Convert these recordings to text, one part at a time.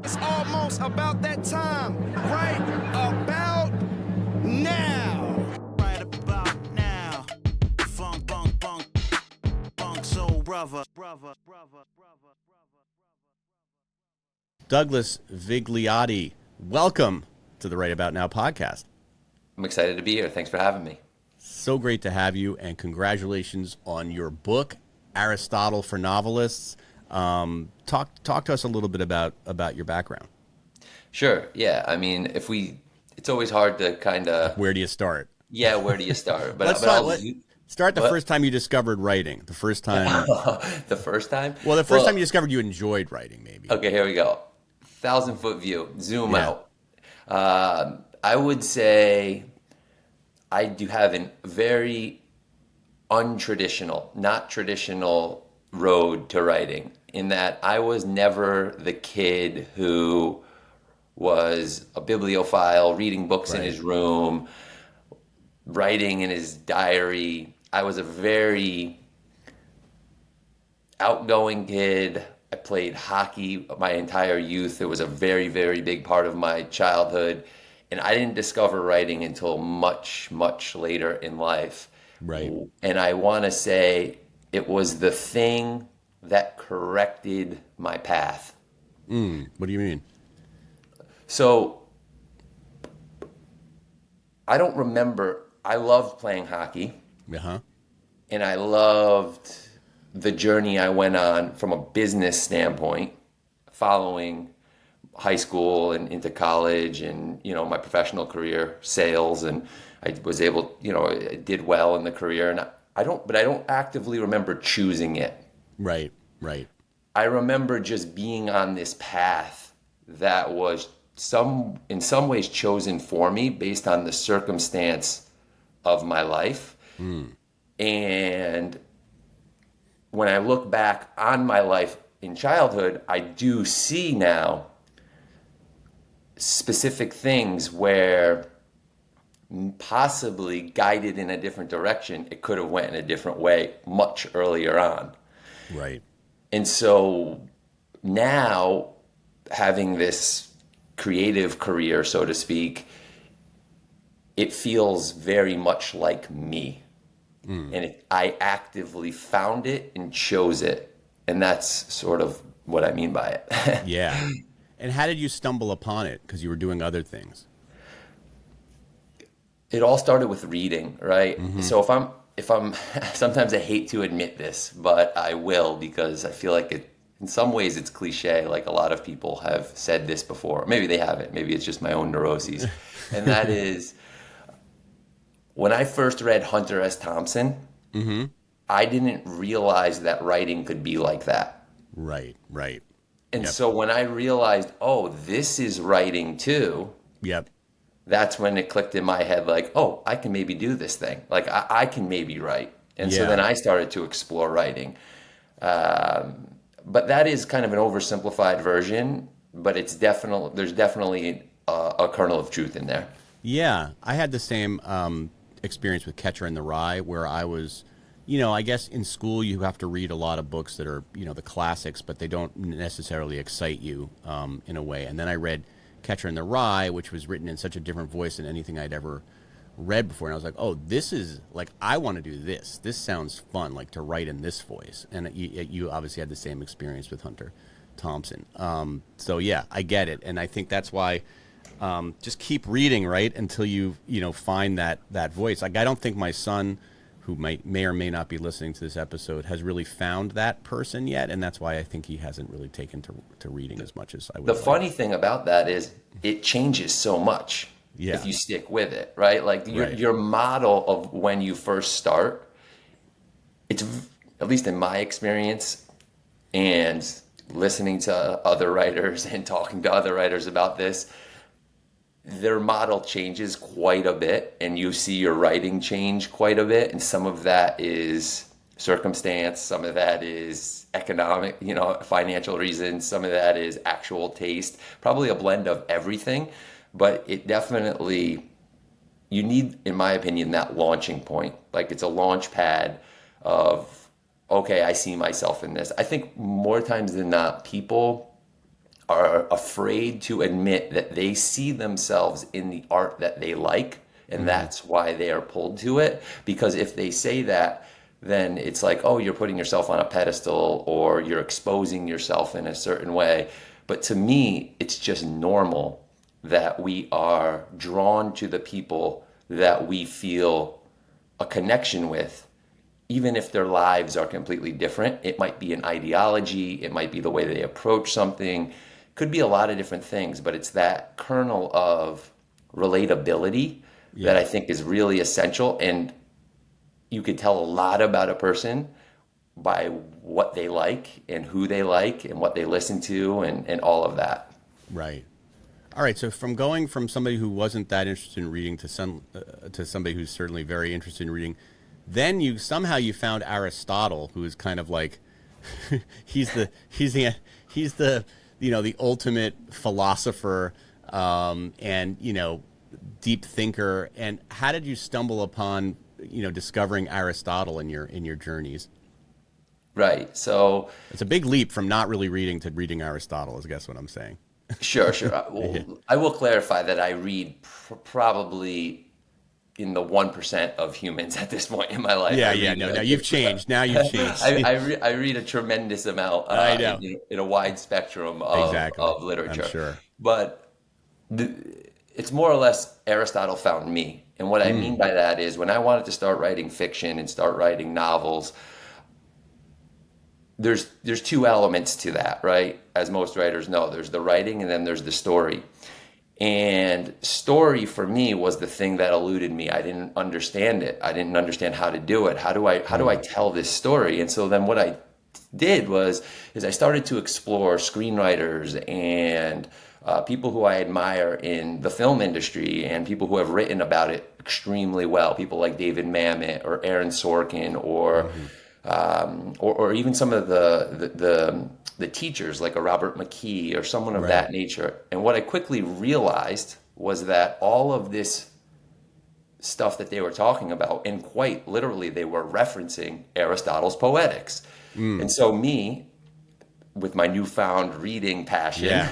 It's almost about that time. Right about now. Right about now. Funk, bunk, bunk, bunk, soul brother. Douglas Vigliotti, welcome to the Right About Now podcast. I'm excited to be here. Thanks for having me. So great to have you, and congratulations on your book, Aristotle for Novelists. Talk to us a little bit about your background. Sure. Yeah. I mean, it's always hard to kind of. Where do you start? Yeah. Where do you start? Let's start the first time you discovered writing. The first time. The first time? Well, the first time you discovered you enjoyed writing, maybe. Okay. Here we go. 1,000-foot view. Zoom Yeah. out. I would say I do have a very untraditional, not traditional road to writing, in that I was never the kid who was a bibliophile, reading books in his room, writing in his diary. I was a very outgoing kid. I played hockey my entire youth. It was a very, very big part of my childhood. And I didn't discover writing until much, much later in life. Right. And I want to say it was the thing that corrected my path. What do you mean? So I don't remember. I loved playing hockey, Uh-huh. and I loved the journey I went on from a business standpoint, following high school and into college and, my professional career, sales, and I was able, I did well in the career, and I don't actively remember choosing it. Right. I remember just being on this path that was in some ways chosen for me based on the circumstance of my life. And when I look back on my life in childhood, I do see now specific things where possibly guided in a different direction, it could have went in a different way much earlier on. Right. And so now, having this creative career, so to speak, it feels very much like me. And I actively found it and chose it. And that's sort of what I mean by it. Yeah. And how did you stumble upon it? Because you were doing other things. It all started with reading, right? So if I'm sometimes I hate to admit this, but I will, because I feel like in some ways it's cliche. Like, a lot of people have said this before. Maybe they haven't. Maybe it's just my own neuroses. And that is, when I first read Hunter S. Thompson, I didn't realize that writing could be like that. Right. And so when I realized, oh, this is writing too, Yep. that's when it clicked in my head, like, oh, I can maybe do this thing. Like, I can maybe write. And so Yeah. then I started to explore writing. But that is kind of an oversimplified version, but there's definitely a kernel of truth in there. Yeah, I had the same experience with Catcher in the Rye, where I was, I guess in school you have to read a lot of books that are, the classics, but they don't necessarily excite you in a way. And then I read Catcher in the Rye, which was written in such a different voice than anything I'd ever read before. And I was like, oh, this is, like, I want to do this. This sounds fun, like, to write in this voice. And you obviously had the same experience with Hunter Thompson. So, yeah, I get it. And I think that's why just keep reading, right, until you find that voice. Like, I don't think my son, who may or may not be listening to this episode, has really found that person yet, and that's why I think he hasn't really taken to reading as much as I would. The funny thing about that is it changes so much if you stick with it, right? Like, your model of when you first start, it's, at least in my experience, and listening to other writers and talking to other writers about this, their model changes quite a bit, and you see your writing change quite a bit. And some of that is circumstance, some of that is economic, financial reasons, some of that is actual taste, probably a blend of everything. But it definitely, you need, in my opinion, that launching point. Like, it's a launch pad of, okay, I see myself in this. I think more times than not, people are afraid to admit that they see themselves in the art that they like, and that's why they are pulled to it. Because if they say that, then it's like, oh, you're putting yourself on a pedestal or you're exposing yourself in a certain way. But to me, it's just normal that we are drawn to the people that we feel a connection with, even if their lives are completely different. It might be an ideology, it might be the way they approach something, could be a lot of different things, but it's that kernel of relatability that I think is really essential. And you could tell a lot about a person by what they like and who they like and what they listen to and all of that. Right. All right. So from going from somebody who wasn't that interested in reading to somebody who's certainly very interested in reading, then you found Aristotle, who is kind of like he's the the ultimate philosopher and deep thinker. And how did you stumble upon discovering Aristotle in your journeys? Right. So it's a big leap from not really reading to reading Aristotle, is I guess what I'm saying. Sure. I will clarify that I read probably in the 1% of humans at this point in my life. Now you've changed. Now you've changed. I read a tremendous amount in a wide spectrum of literature. I'm sure. But it's more or less Aristotle found me. And what I mean by that is when I wanted to start writing fiction and start writing novels, there's two elements to that, right? As most writers know, there's the writing and then there's the story. And story for me was the thing that eluded me. I didn't understand it. I didn't understand how to do it. How do I tell this story? And so then what I did is I started to explore screenwriters and people who I admire in the film industry and people who have written about it extremely well. People like David Mamet or Aaron Sorkin or even some of the teachers like a Robert McKee or someone of that nature. And what I quickly realized was that all of this stuff that they were talking about, and quite literally they were referencing Aristotle's Poetics. And so me, with my newfound reading passion,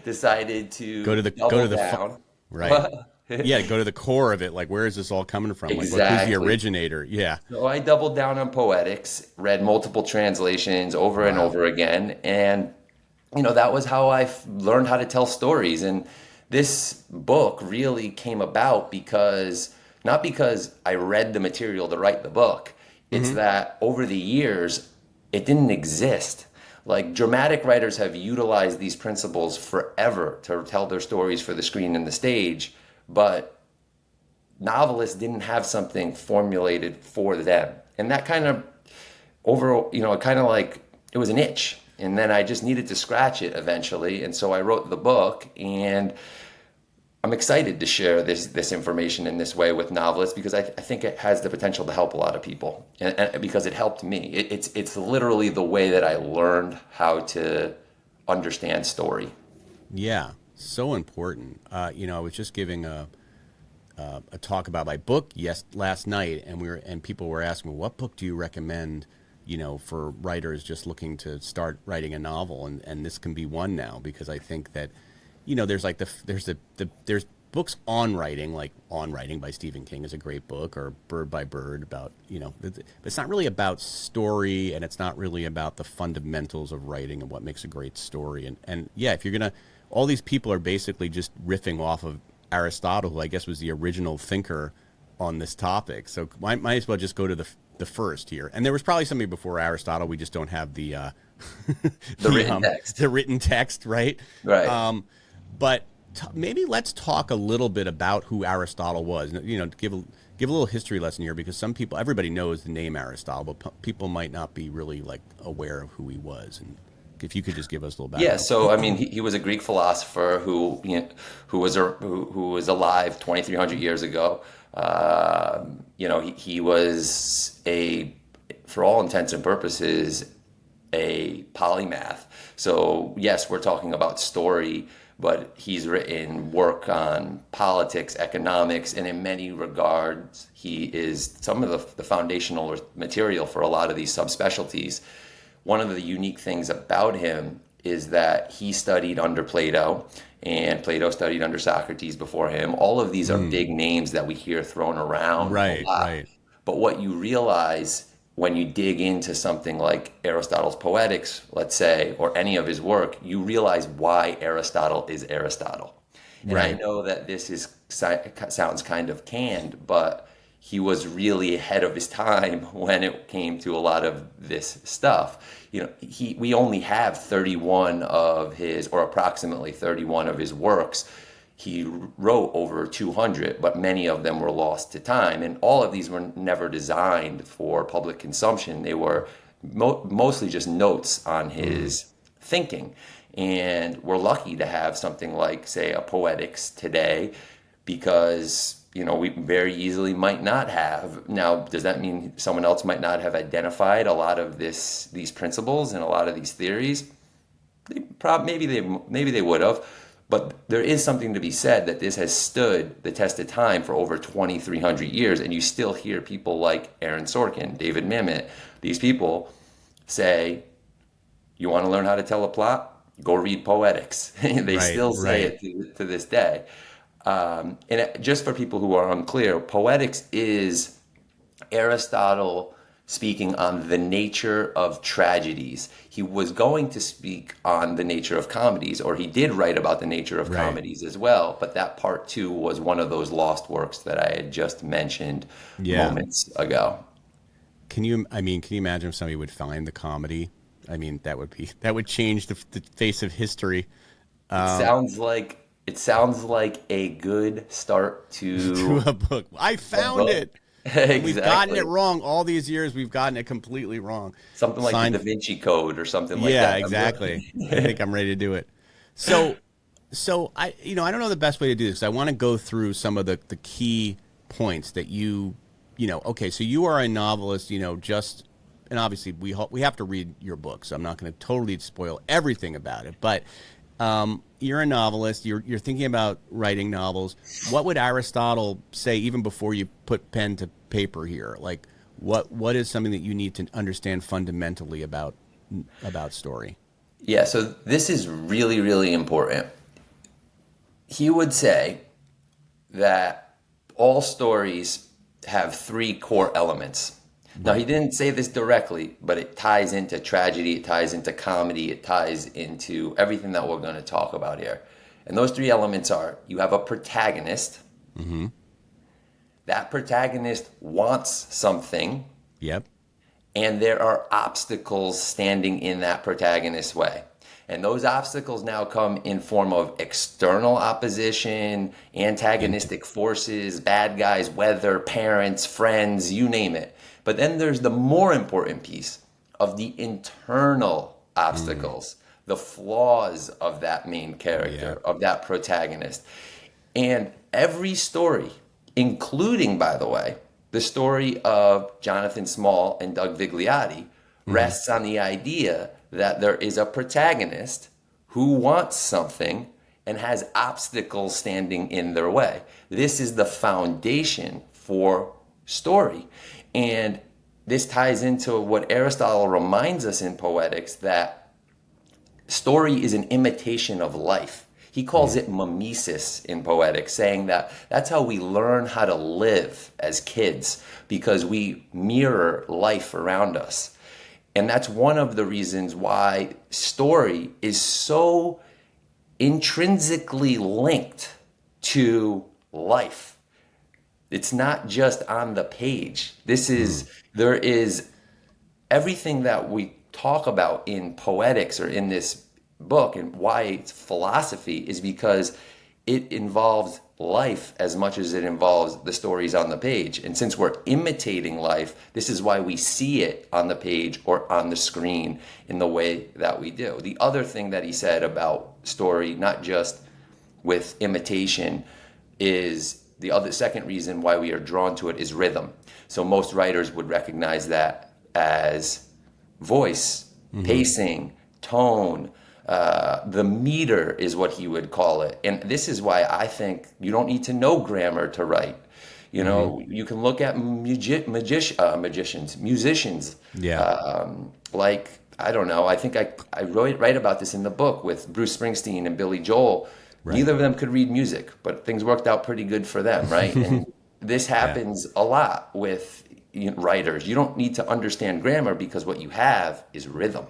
decided to go to the right. Yeah, go to the core of it. Like, where is this all coming from? Exactly. Like, who's the originator? Yeah. So I doubled down on Poetics, read multiple translations over and over again. And, that was how I learned how to tell stories. And this book really came about not because I read the material to write the book. It's that over the years, it didn't exist. Like, dramatic writers have utilized these principles forever to tell their stories for the screen and the stage. But novelists didn't have something formulated for them. And that kind of it was an itch. And then I just needed to scratch it eventually. And so I wrote the book, and I'm excited to share this information in this way with novelists because I think it has the potential to help a lot of people. And because it helped me. It's literally the way that I learned how to understand story. Yeah. So important. I was just giving a talk about my book last night, and people were asking me, what book do you recommend, for writers just looking to start writing a novel, and this can be one now because I think that, there's books on writing, like On Writing by Stephen King is a great book, or Bird by Bird about, but it's not really about story, and it's not really about the fundamentals of writing and what makes a great story, and if you're gonna. All these people are basically just riffing off of Aristotle, who I guess was the original thinker on this topic. So might as well just go to the first here. And there was probably somebody before Aristotle. We just don't have the written text. The written text, right? Right. But maybe let's talk a little bit about who Aristotle was. Give a little history lesson here because everybody knows the name Aristotle, but people might not be really aware of who he was. And if you could just give us a little background. Yeah, so I mean, he was a Greek philosopher who was alive 2,300 years ago. He was for all intents and purposes, a polymath. So yes, we're talking about story, but he's written work on politics, economics, and in many regards, he is some of the foundational material for a lot of these subspecialties. One of the unique things about him is that he studied under Plato, and Plato studied under Socrates before him. All of these are big names that we hear thrown around a lot. Right. But what you realize when you dig into something like Aristotle's Poetics, let's say, or any of his work, you realize why Aristotle is Aristotle. And I know that this sounds kind of canned, but he was really ahead of his time when it came to a lot of this stuff. You know, we only have 31 of his, or approximately 31 of his works. He wrote over 200, but many of them were lost to time. And all of these were never designed for public consumption. They were mostly just notes on his thinking. And we're lucky to have something like, say, a Poetics today, because, you know, we very easily might not have. Now, does that mean someone else might not have identified a lot of these principles and a lot of these theories? Maybe they would have. But there is something to be said that this has stood the test of time for over 2,300 years, and you still hear people like Aaron Sorkin, David Mamet, these people say, you want to learn how to tell a plot? Go read Poetics. They still say it to this day. Just for people who are unclear, Poetics is Aristotle speaking on the nature of tragedies. He was going to speak on the nature of comedies, or he did write about the nature of comedies as well, but that part 2 was one of those lost works that I had just mentioned moments ago. Can you imagine if somebody would find the comedy? I mean, that would change the face of history. It sounds like a good start to a book. I found it. Exactly. We've gotten it wrong all these years. We've gotten it completely wrong. Something like the Da Vinci Code or something like that. Yeah, exactly. I think I'm ready to do it. So I don't know the best way to do this. I want to go through some of the key points that okay, so you are a novelist, and obviously we have to read your book, so I'm not going to totally spoil everything about it, but you're a novelist. You're thinking about writing novels. What would Aristotle say even before you put pen to paper here? Like, what is something that you need to understand fundamentally about story? Yeah, so this is really, really important. He would say that all stories have 3 core elements. Now, he didn't say this directly, but it ties into tragedy, it ties into comedy, it ties into everything that we're going to talk about here. And those 3 elements are, you have a protagonist. Mm-hmm. That protagonist wants something. Yep. And there are obstacles standing in that protagonist's way. And those obstacles now come in form of external opposition, antagonistic forces, bad guys, weather, parents, friends, you name it. But then there's the more important piece of the internal obstacles, the flaws of that main character, of that protagonist. And every story, including, by the way, the story of Jonathan Small and Doug Vigliotti, rests on the idea that there is a protagonist who wants something and has obstacles standing in their way. This is the foundation for story. And this ties into what Aristotle reminds us in Poetics, that story is an imitation of life. He calls it mimesis in Poetics, saying that that's how we learn how to live as kids, because we mirror life around us. And that's one of the reasons why story is so intrinsically linked to life. It's not just on the page. There is everything that we talk about in Poetics or in this book, and why it's philosophy is because it involves life as much as it involves the stories on the page. And since we're imitating life, this is why we see it on the page or on the screen in the way that we do. The other thing that he said about story, not just with imitation, is the second reason why we are drawn to it is rhythm. So most writers would recognize that as voice, pacing, tone. The meter is what he would call it. And this is why I think you don't need to know grammar to write. You can look at musicians, like I don't know. I think I write about this in the book with Bruce Springsteen and Billy Joel. Right. Neither of them could read music, but things worked out pretty good for them, right? And this happens a lot with writers. You don't need to understand grammar because what you have is rhythm.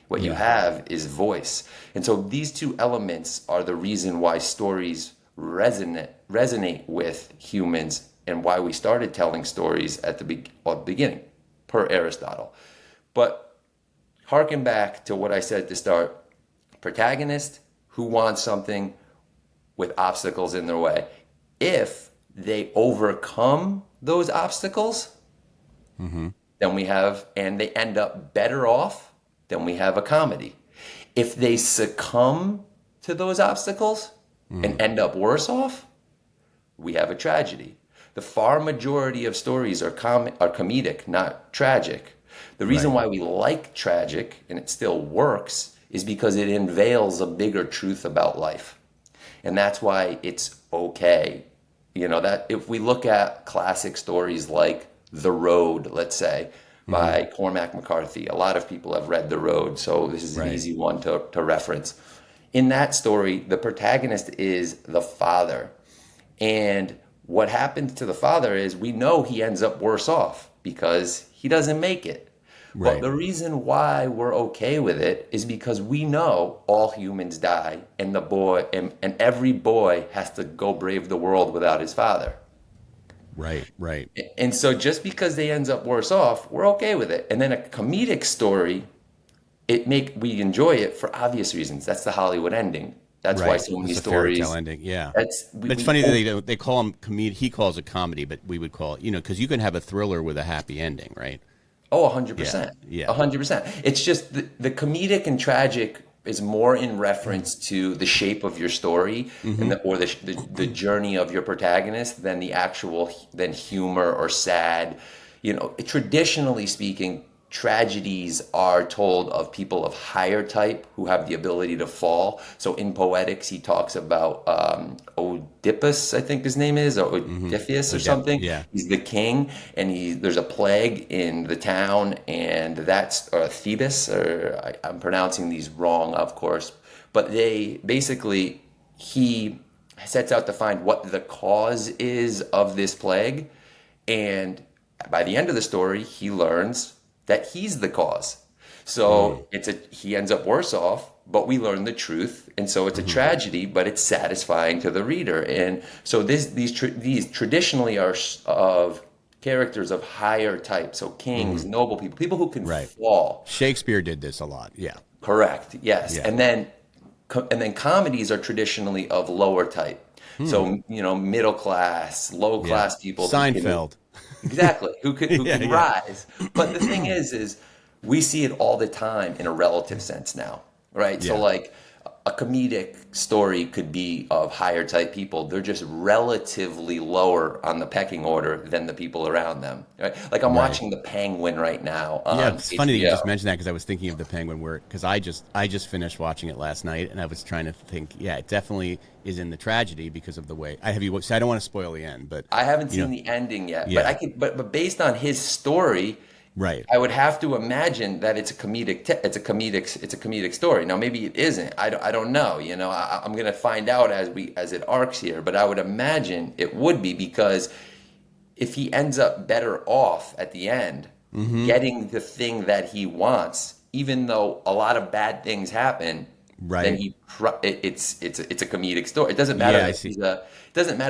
What you have is voice. And so these two elements are the reason why stories resonate with humans and why we started telling stories at the beginning, per Aristotle. But harken back to what I said at the start. Protagonist who wants something with obstacles in their way. If they overcome those obstacles, then we have, and they end up better off, then we have a comedy. If they succumb to those obstacles and end up worse off, we have a tragedy. The far majority of stories are comedic, not tragic. The reason why we like tragic, and it still works, is because it unveils a bigger truth about life. And that's why it's okay. That if we look at classic stories like The Road, let's say, by Cormac McCarthy, a lot of people have read The Road, so this is an easy one to reference. In that story, the protagonist is the father. And what happens to the father is we know he ends up worse off because he doesn't make it. But the reason why we're okay with it is because we know all humans die, and the boy and every boy has to go brave the world without his father. Right. And so just because they ends up worse off, we're okay with it. And then a comedic story, we enjoy it for obvious reasons. That's the Hollywood ending. That's why so many it's a stories. Fairy tale ending, yeah. But it's funny that they call them comedy. He calls it comedy, but we would call it, because you can have a thriller with a happy ending, right? Oh, 100%. Yeah. 100%. It's just the comedic and tragic is more in reference to the shape of your story or the journey of your protagonist than than humor or sad. Traditionally speaking, tragedies are told of people of higher type who have the ability to fall. So in Poetics, he talks about Oedipus, I think his name is, or Odysseus or something. Yeah. He's the king, and there's a plague in the town, and that's Thebes, or I'm pronouncing these wrong, of course. But he sets out to find what the cause is of this plague, and by the end of the story, he learns that he's the cause. So he ends up worse off, but we learn the truth, and so it's a tragedy, but it's satisfying to the reader. And so these traditionally are of characters of higher type, so kings, noble people who can fall. Shakespeare did this a lot, yeah. Correct. Yes, Yeah. and then comedies are traditionally of lower type. So middle class, low class people. Seinfeld. Exactly. Who can Yeah. rise. But the thing is we see it all the time in a relative sense now, right? Yeah. So like a comedic story could be of higher type people. They're just relatively lower on the pecking order than the people around them, right? Like I'm watching The Penguin right now on It's funny that you HBO. just mentioned that because I was thinking of The Penguin because I just finished watching it last night and I was trying to think, it definitely is in the tragedy because of the way I don't want to spoil the end, but I haven't seen the ending yet, Yeah. but I could. But based on his story, right. I would have to imagine that it's a comedic story. Now maybe it isn't. I don't know. I'm going to find out as it arcs here. But I would imagine it would be, because if he ends up better off at the end, getting the thing that he wants, even though a lot of bad things happen. Then it's a comedic story. It doesn't matter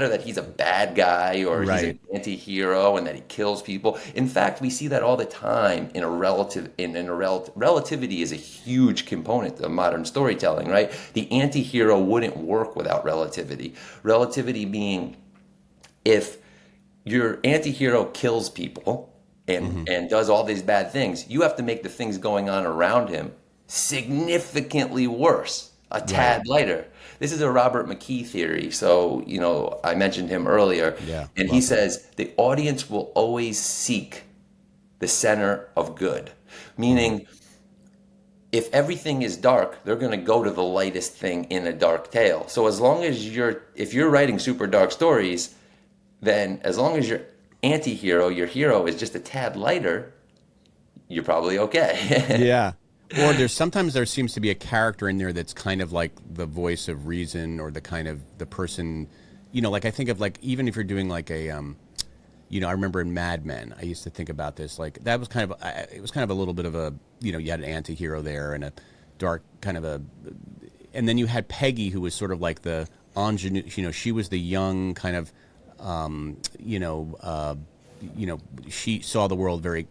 that he's a bad guy or he's an anti-hero and that he kills people. In fact, we see that all the time relativity is a huge component of modern storytelling, right? The anti-hero wouldn't work without relativity. Relativity being, if your anti-hero kills people and does all these bad things, you have to make the things going on around him significantly worse, a tad lighter. This is a Robert McKee theory. So, I mentioned him earlier. Yeah, and he says the audience will always seek the center of good. Meaning, if everything is dark, they're going to go to the lightest thing in a dark tale. So as long as if you're writing super dark stories, then as long as your anti-hero, your hero, is just a tad lighter, you're probably okay. Yeah. Or sometimes there seems to be a character in there that's kind of like the voice of reason, or the kind of the person, like I think of, like, even if you're doing like a, I remember in Mad Men, I used to think about this, like that was kind of, it was kind of a little bit of a, you had an anti-hero there and a dark kind of a, and then you had Peggy, who was sort of like the ingenue, she was the young kind of, she saw the world very,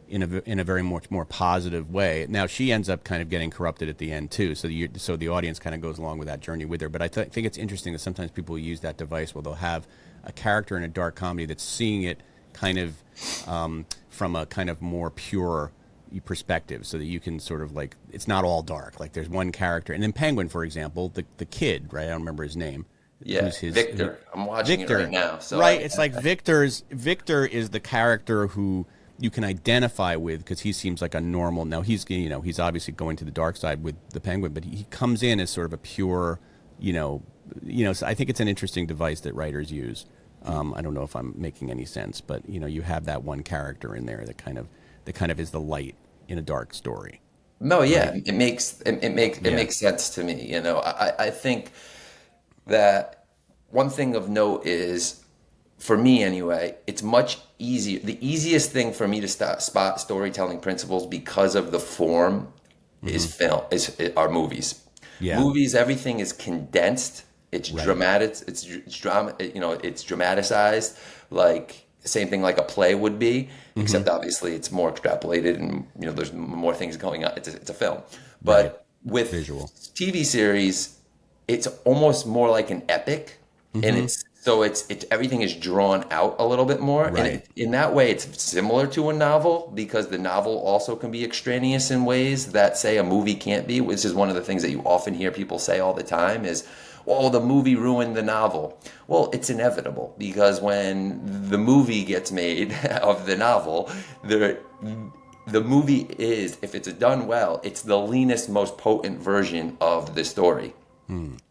in a very much more positive way. Now she ends up kind of getting corrupted at the end too, so the audience kind of goes along with that journey with her. But I think it's interesting that sometimes people use that device where they'll have a character in a dark comedy that's seeing it kind of from a kind of more pure perspective, so that you can sort of, like, it's not all dark. Like there's one character, and then Penguin, for example, the kid, right? I don't remember his name. Yeah, Victor. I'm watching Victor, it right now. So right, it's like Victor is the character who you can identify with, because he seems like a normal. Now he's obviously going to the dark side with the Penguin, but he comes in as sort of a pure, so I think it's an interesting device that writers use. I don't know if I'm making any sense, but you have that one character in there that kind of is the light in a dark story. No, yeah, right? It makes sense to me. I think that one thing of note is, for me anyway, it's much easier. The easiest thing for me to spot storytelling principles, because of the form, is are movies. Yeah. Movies, everything is condensed. It's dramatic. It's drama. It's dramatized. Like, same thing like a play would be, except obviously it's more extrapolated, and there's more things going on. It's a film, but with visual TV series, it's almost more like an epic, and it's everything is drawn out a little bit more. Right. And in that way, it's similar to a novel, because the novel also can be extraneous in ways that, say, a movie can't be. Which is one of the things that you often hear people say all the time is, "Oh, the movie ruined the novel." Well, it's inevitable, because when the movie gets made of the novel, the movie is, if it's done well, it's the leanest, most potent version of the story.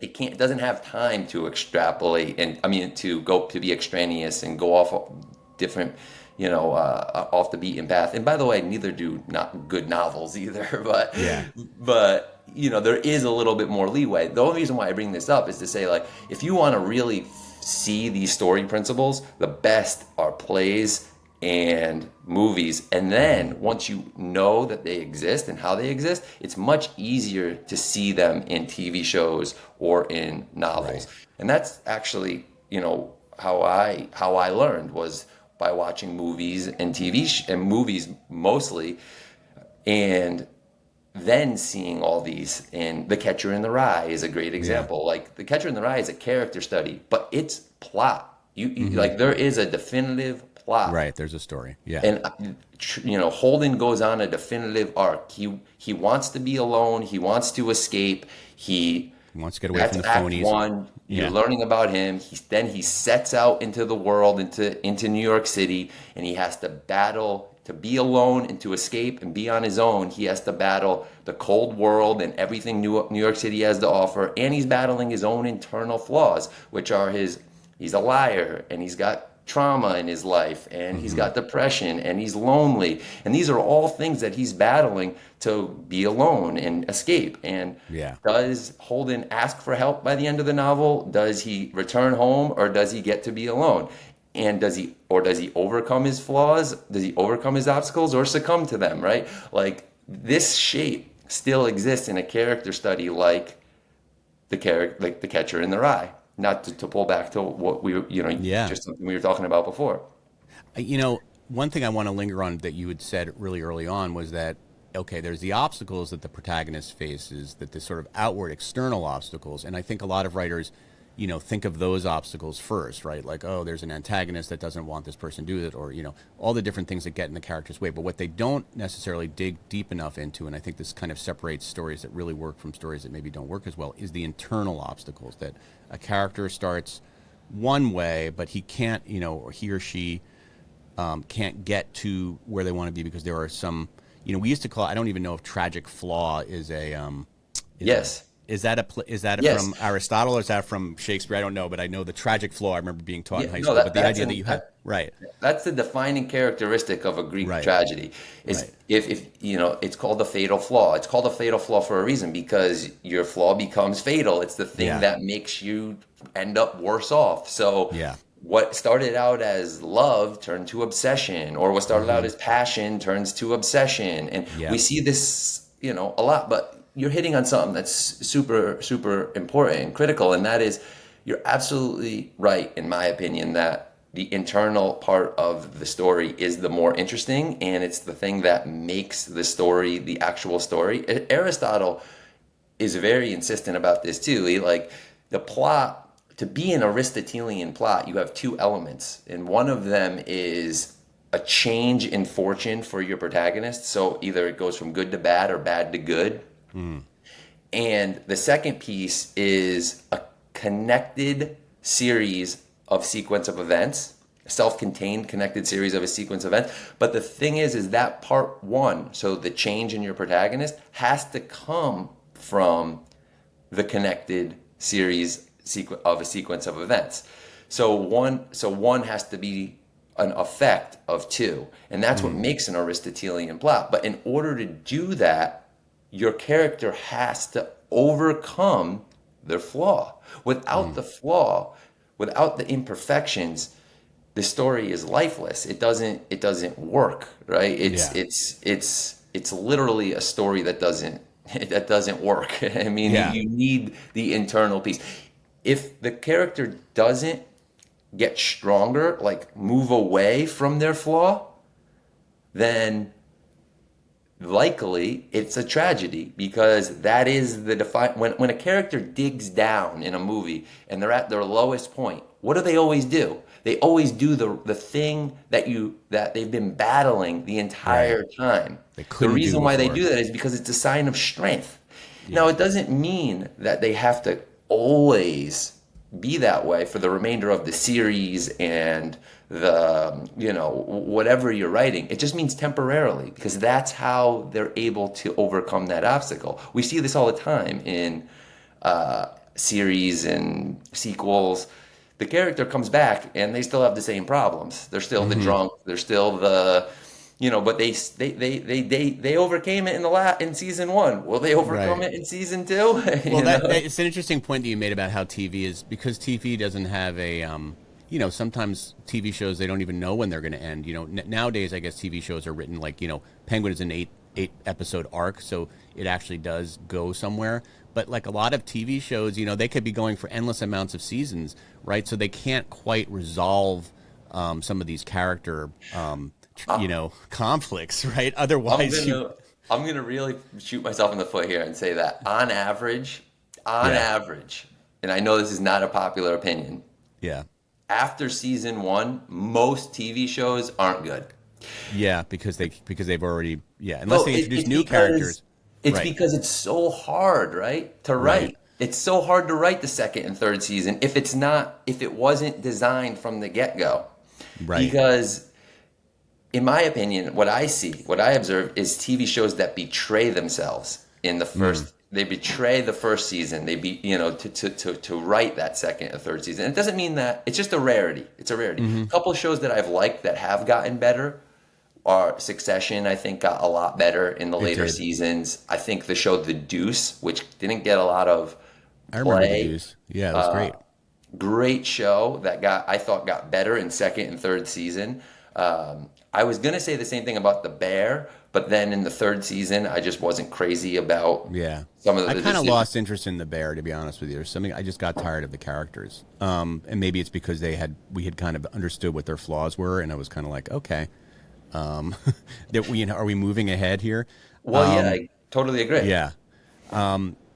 It doesn't have time to extrapolate, and to be extraneous and go off different, off the beaten path. And by the way, neither do not good novels either. But there is a little bit more leeway. The only reason why I bring this up is to say, like, if you want to really see these story principles, the best are plays and movies. And then once you know that they exist and how they exist, it's much easier to see them in TV shows or in novels. Right. And that's actually, how I learned, was by watching movies and and movies mostly, and then seeing all these. And The Catcher in the Rye is a great example. Yeah. Like, The Catcher in the Rye is a character study, but it's plot. Like, there is a definitive plot. Right, there's a story. Yeah. And Holden goes on a definitive arc. He wants to be alone. He wants to escape. He wants to get away from the phonies. Act 1. You're learning about him. Then he sets out into the world, into New York City, and he has to battle to be alone and to escape and be on his own. He has to battle the cold world and everything New York City has to offer, and he's battling his own internal flaws, which are he's a liar, and he's got trauma in his life, and he's got depression, and he's lonely, and these are all things that he's battling to be alone and escape. And does Holden ask for help by the end of the novel? Does he return home, or does he get to be alone? And does he overcome his flaws? Does he overcome his obstacles, or succumb to them? Right? Like, this shape still exists in a character study like The Catcher in the Rye. Not to pull back to what we just something we were talking about before. One thing I want to linger on that you had said really early on was that, okay, there's the obstacles that the protagonist faces, that the sort of outward external obstacles, and I think a lot of writers, think of those obstacles first, right? Like, oh, there's an antagonist that doesn't want this person to do it, or, all the different things that get in the character's way. But what they don't necessarily dig deep enough into, and I think this kind of separates stories that really work from stories that maybe don't work as well, is the internal obstacles, that a character starts one way, but he can't, or he or she can't get to where they want to be because there are some, we used to call, I don't even know if tragic flaw is a, yes. is that Yes. from Aristotle or is that from Shakespeare? I don't know, but I know the tragic flaw. I remember being taught in high No, school. But the that's idea that you have right, that's the defining characteristic of a Greek right, tragedy. Is right. if you know, it's called a fatal flaw. It's called a fatal flaw for a reason because your flaw becomes fatal. It's the thing Yeah, that makes you end up worse off. So yeah. what started out as love turned to obsession, or what started out as passion turns to obsession. And we Yep. see this, you know, a lot, but you're hitting on something that's super, super important and critical. And that is, you're absolutely right, in my opinion, that the internal part of the story is the more interesting, and it's the thing that makes the story the actual story. Aristotle is very insistent about this too. He like the plot to be an Aristotelian plot, you have two elements, and one of them is a change in fortune for your protagonist. So either it goes from good to bad or bad to good. And the second piece is a connected series of sequence of events, self-contained connected series of a sequence of events. But the thing is that part one, so the change in your protagonist, has to come from the connected series of a sequence of events. So one has to be an effect of two, and that's what makes an Aristotelian plot. But in order to do that, your character has to overcome their flaw. Without the flaw, without the imperfections, the story is lifeless. It doesn't work, right? Yeah. It's literally a story that doesn't work. I mean, Yeah. you need the internal piece. If the character doesn't get stronger, like move away from their flaw, then likely it's a tragedy, because that is the when a character digs down in a movie and they're at their lowest point, what do they always do? They always do the thing that they've been battling the Right. entire time. They The couldn't do reason why they before. do that is because it's a sign of strength. Now, Yeah. it doesn't mean that they have to always be that way for the remainder of the series and the, you know, whatever you're writing. It just means temporarily, because that's how they're able to overcome that obstacle. We see this all the time in series and sequels. The character comes back and they still have the same problems. They're still the drunk. They're still the, you know, but they overcame it in season one. Will they overcome Right. it in season two? Well, You know? it's an interesting point that you made about how TV is, because TV doesn't have a you know, sometimes TV shows, they don't even know when they're going to end. You know, nowadays I guess TV shows are written like, you know, Penguin is an eight episode arc, so it actually does go somewhere. But like a lot of TV shows, you know, they could be going for endless amounts of seasons, right? So they can't quite resolve some of these character you know, conflicts, right? I'm Otherwise, you gonna I'm gonna really shoot myself in the foot here and say that on yeah, average, and I know this is not a popular opinion, yeah. after season one, most TV shows aren't good. Yeah, because they've already unless No, they introduce it's new because characters. Right. it's so hard, right, to Right. write. It's so hard to write the second and third season if it wasn't designed from the get-go. Right. Because in my opinion, what I observe is TV shows that betray themselves in the first. They betray the first season. They be you know to write that second or third season. It doesn't mean that it's just a rarity. It's a rarity. A couple of shows that I've liked that have gotten better are Succession. I think got a lot better in the It later did. seasons. I think the show The Deuce, which didn't get a lot of I remember the play, Deuce. Yeah, it was great. great show that I thought got better in second and third season. I was gonna say the same thing about The Bear, but then in the third season, I just wasn't crazy about Yeah. some of I the kind of decisions. lost interest in the bear, to be honest with you. There's something I just got tired of the characters. And maybe it's because we had kind of understood what their flaws were, and I was kind of like, okay, that we, you know, are we moving ahead here? Well, yeah, I totally agree. Yeah.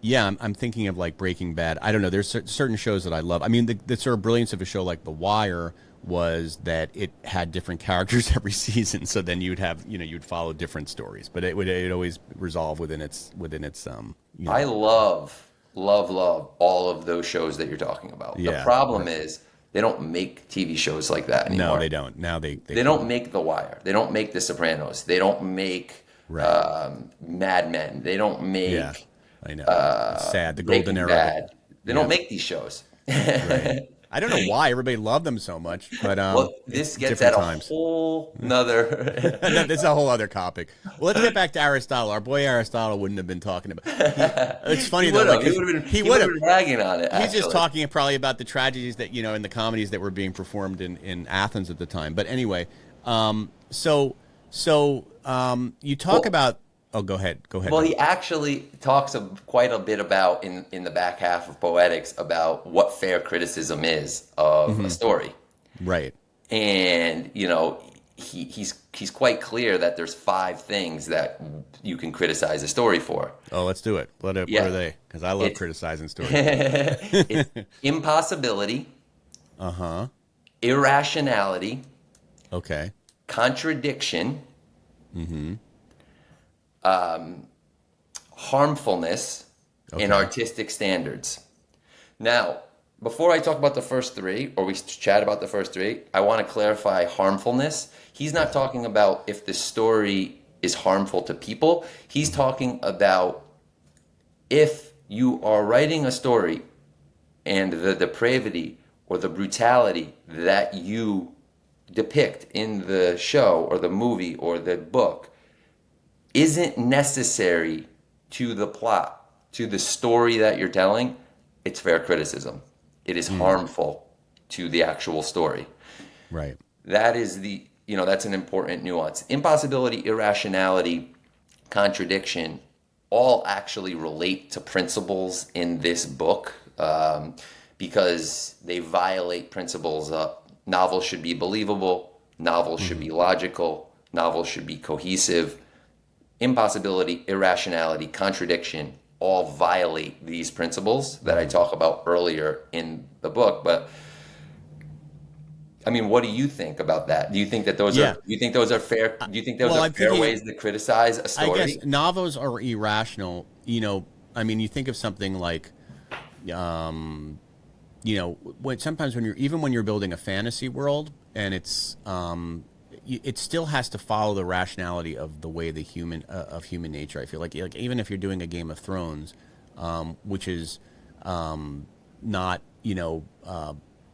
Yeah, I'm thinking of like Breaking Bad. I don't know. There's certain shows that I love. I mean, the sort of brilliance of a show like The Wire was that it had different characters every season. So then you'd have, you know, you'd follow different stories, but it always resolve within its you know. I love all of those shows that you're talking about. The Yeah. problem is they don't make TV shows like that anymore. No, they don't. Now They don't make The Wire. They don't make The Sopranos. They don't make Right. Mad Men. They don't make Yeah. I know. It's sad. The golden Breaking era. Bad. They Yeah. don't make these shows. Right. I don't know why everybody loved them so much, but Well, it's this gets different at a times. whole nother. This is a whole other topic. Well, let's get back to Aristotle. Our boy Aristotle wouldn't have been talking about. It's funny though. Like, he would have been ragging on it. He's just actually. talking probably about the tragedies that and the comedies that were being performed in Athens at the time. But anyway, so you talk about. Oh, go ahead. Well, he actually talks quite a bit about in the back half of Poetics about what fair criticism is of a story. Right. And he's quite clear that there's 5 things that you can criticize a story for. Oh, let's do it. What are they? Because I love criticizing stories. It's impossibility. Irrationality. Okay. Contradiction. Harmfulness, and artistic standards. Now, before I talk about the first 3, or we chat about the first 3, I want to clarify harmfulness. He's not talking about if the story is harmful to people. He's talking about if you are writing a story and the depravity or the brutality that you depict in the show or the movie or the book isn't necessary to the plot, to the story that you're telling, it's fair criticism. It is harmful to the actual story. Right. That is that's an important nuance. Impossibility, irrationality, contradiction, all actually relate to principles in this book because they violate principles. Novels should be believable. Novels should be logical. Novels should be cohesive. Impossibility, irrationality, contradiction all violate these principles that I talk about earlier in the book. But I mean, what do you think about that? Do you think that those are? Do you think those are fair? Do you think those are fair ways to criticize a story? I guess novels are irrational. I mean, you think of something like, when sometimes when you're building a fantasy world and it's it still has to follow the rationality of the way human nature. I feel like even if you're doing a Game of Thrones, which is not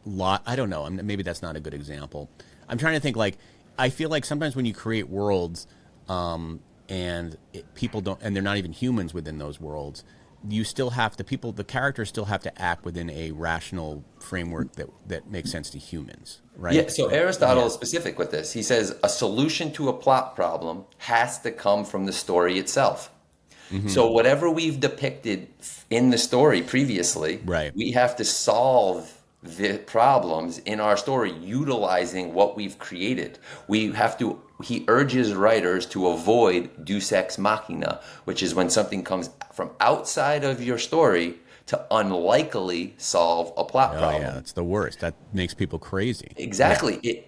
I don't know. Maybe that's not a good example. I'm trying to think. I feel like sometimes when you create worlds, people don't, and they're not even humans within those worlds. You still have the characters still have to act within a rational framework that makes sense to humans, right? Yeah, so Aristotle is specific with this. He says a solution to a plot problem has to come from the story itself. So whatever we've depicted in the story previously, we have to solve the problems in our story utilizing what we've created. He urges writers to avoid deus ex machina, which is when something comes from outside of your story to unlikely solve a plot problem. Yeah, that's the worst. That makes people crazy. Exactly.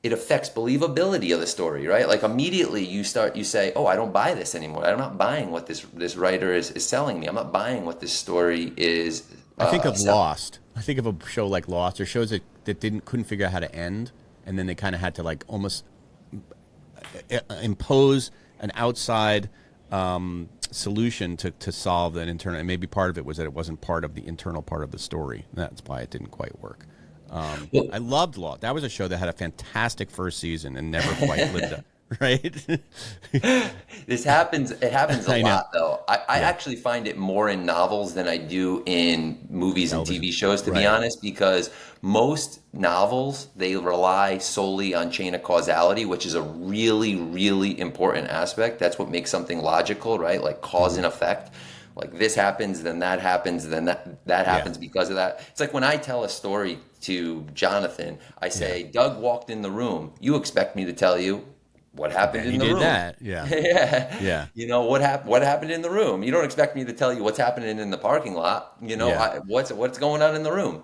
It affects believability of the story, right? Like immediately you say, oh, I don't buy this anymore. I'm not buying what this writer is selling me. I'm not buying what this story is. I think of Lost. I think of a show like Lost, or shows that couldn't figure out how to end, and then they kind of had to almost impose an outside solution to solve an internal. And maybe part of it was that it wasn't part of the internal part of the story. That's why it didn't quite work. I loved Lost. That was a show that had a fantastic first season and never quite lived up. Right? It happens a lot, though. I actually find it more in novels than I do in movies and TV shows, to be honest, because most novels, they rely solely on chain of causality, which is a really, really important aspect. That's what makes something logical, right? Like cause and effect. Like this happens, then that happens, then that happens because of that. It's like when I tell a story to Jonathan, I say, Doug walked in the room. You expect me to tell you what happened in the room. That. Yeah. What happened in the room. You don't expect me to tell you what's happening in the parking lot. What's going on in the room.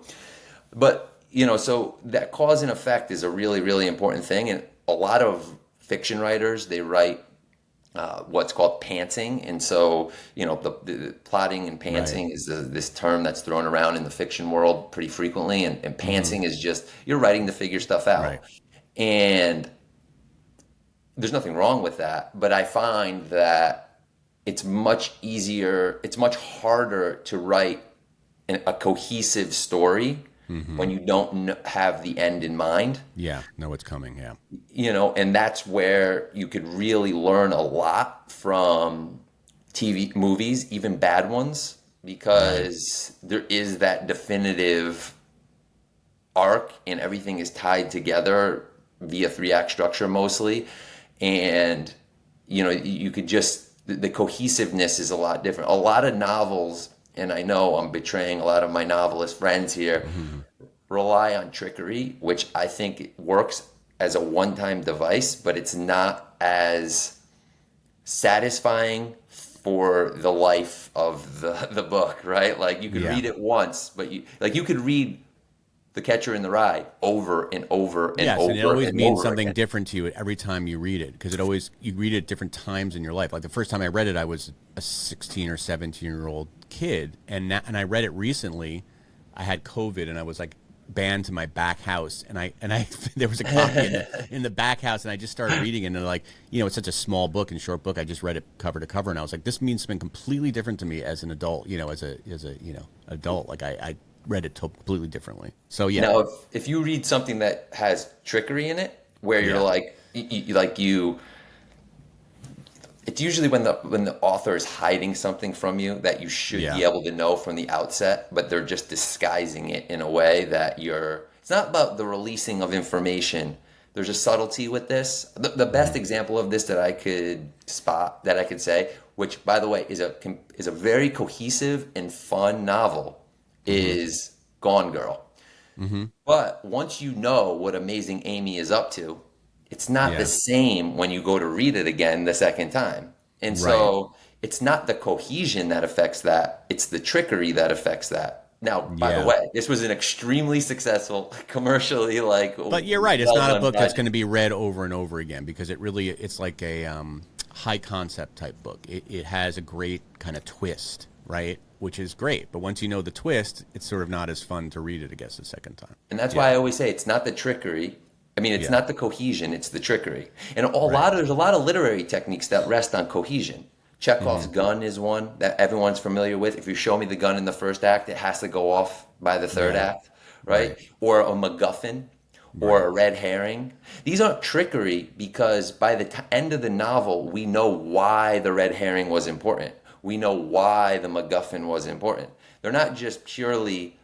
But, so that cause and effect is a really, really important thing. And a lot of fiction writers, they write what's called pantsing. And so, the plotting and pantsing is this term that's thrown around in the fiction world pretty frequently. And pantsing is just, you're writing to figure stuff out. Right. And there's nothing wrong with that, but I find that it's much easier, it's much harder to write a cohesive story when you don't have the end in mind. Yeah, know what's coming. Yeah. And that's where you could really learn a lot from TV movies, even bad ones, because there is that definitive arc and everything is tied together via 3-act structure mostly. And, you could just, the cohesiveness is a lot different. A lot of novels, and I know I'm betraying a lot of my novelist friends here, rely on trickery, which I think works as a one-time device, but it's not as satisfying for the life of the book, right? Like you could read it once, but you could read The Catcher in the Rye over and over and over. And it always means over something again. different to you every time you read it, because you read it at different times in your life. Like the first time I read it, I was a 16 or 17-year-old kid, and I read it recently. I had COVID, and I was like banned to my back house, and I there was a copy in the back house, and I just started reading it, and like, it's such a small book and short book. I just read it cover to cover, and I was like, this means something completely different to me as an adult. As a adult, like I read it completely differently. So yeah. Now, if you read something that has trickery in it, where you're like, it's usually when the author is hiding something from you that you should be able to know from the outset, but they're just disguising it in a way that it's not about the releasing of information. There's a subtlety with this. The best example of this that I could say, which by the way is a very cohesive and fun novel, is Gone Girl. But once you know what Amazing Amy is up to, it's not the same when you go to read it again the second time. And so it's not the cohesion that affects that, it's the trickery that affects that. Now, by the way, this was an extremely successful commercially, But you're right, it's not a book that's going to be read over and over again, because it's like a high concept type book. It has a great kind of twist, right? Which is great. But once you know the twist, it's sort of not as fun to read it, I guess, the second time. And that's why I always say it's not the trickery. I mean, it's not the cohesion, it's the trickery. And there's a lot of literary techniques that rest on cohesion. Chekhov's gun is one that everyone's familiar with. If you show me the gun in the first act, it has to go off by the third act, right? Or a MacGuffin, or a red herring. These aren't trickery, because by the end of the novel, we know why the red herring was important. We know why the MacGuffin was important. They're not just purely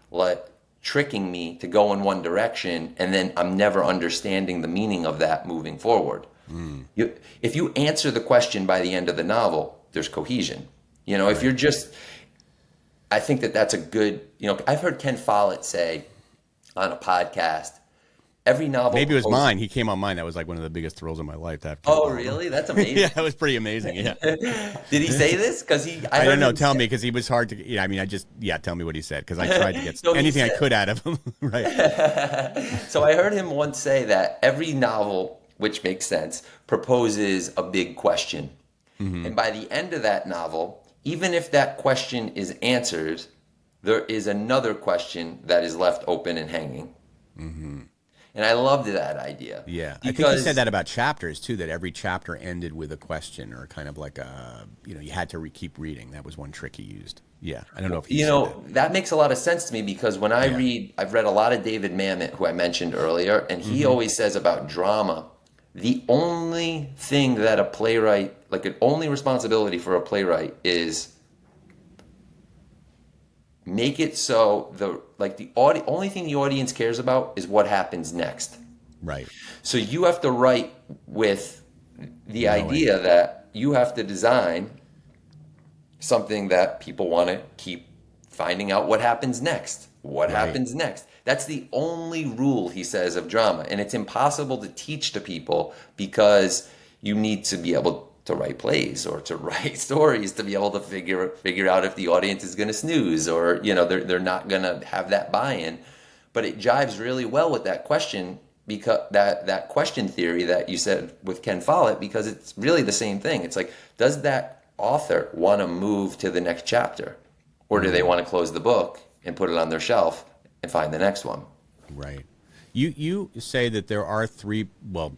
tricking me to go in one direction, and then I'm never understanding the meaning of that moving forward. If you answer the question by the end of the novel, there's cohesion. If you're just, I think that's a good, I've heard Ken Follett say on a podcast, every novel. Maybe it was mine. He came on mine. That was like one of the biggest thrills of my life. To have really? That's amazing. Yeah, it was pretty amazing. Yeah. Did he say this? Because I don't know. Tell me, because he was hard to. Tell me what he said, because I tried to get anything I could out of him. Right. So I heard him once say that every novel, which makes sense, proposes a big question, and by the end of that novel, even if that question is answered, there is another question that is left open and hanging. And I loved that idea. Yeah. I think he said that about chapters too, that every chapter ended with a question, or kind of like you had to keep reading. That was one trick he used. Yeah. I don't know if he said that makes a lot of sense to me, because when I've read a lot of David Mamet, who I mentioned earlier, and he always says about drama, the only thing that a playwright, an only responsibility for a playwright, is make it so the only thing the audience cares about is what happens next. Right. So you have to write with the idea that you have to design something that people want to keep finding out what happens next. What happens next? That's the only rule, he says, of drama. And it's impossible to teach to people, because you need to be able to write plays or to write stories to be able to figure out if the audience is going to snooze, or they're not going to have that buy-in. But it jives really well with that question, because that question theory that you said with Ken Follett, because it's really the same thing. It's like, does that author want to move to the next chapter, or do they want to close the book and put it on their shelf and find the next one? Right. You say that there are three. Well,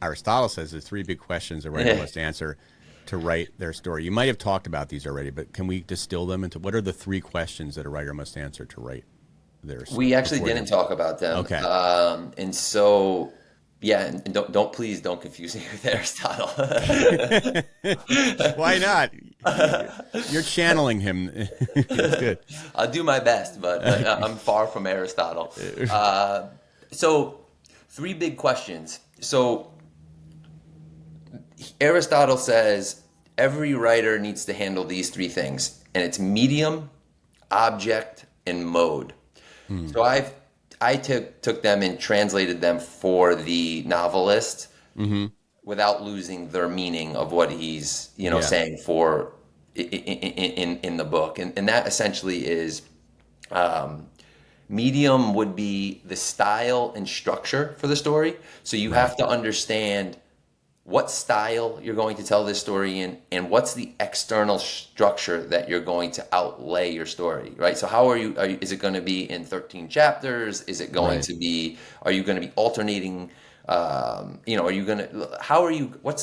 Aristotle says there's three big questions a writer must answer. to write their story? You might have talked about these already, but can we distill them into what are the 3 questions that a writer must answer to write their story? We actually didn't talk about them. Okay. And so, yeah, and don't please don't confuse me with Aristotle. Why not? You're channeling him. It's good. I'll do my best, but I'm far from Aristotle. So 3 big questions. So Aristotle says every writer needs to handle these 3 things, and it's medium, object, and mode. So I took them and translated them for the novelist without losing their meaning of what he's saying for in the book, and that essentially is medium would be the style and structure for the story. So you have to understand what style you're going to tell this story in, and what's the external structure that you're going to outlay your story, right? So how are you is it going to be in 13 chapters? Is it going to be, are you going to be alternating, what's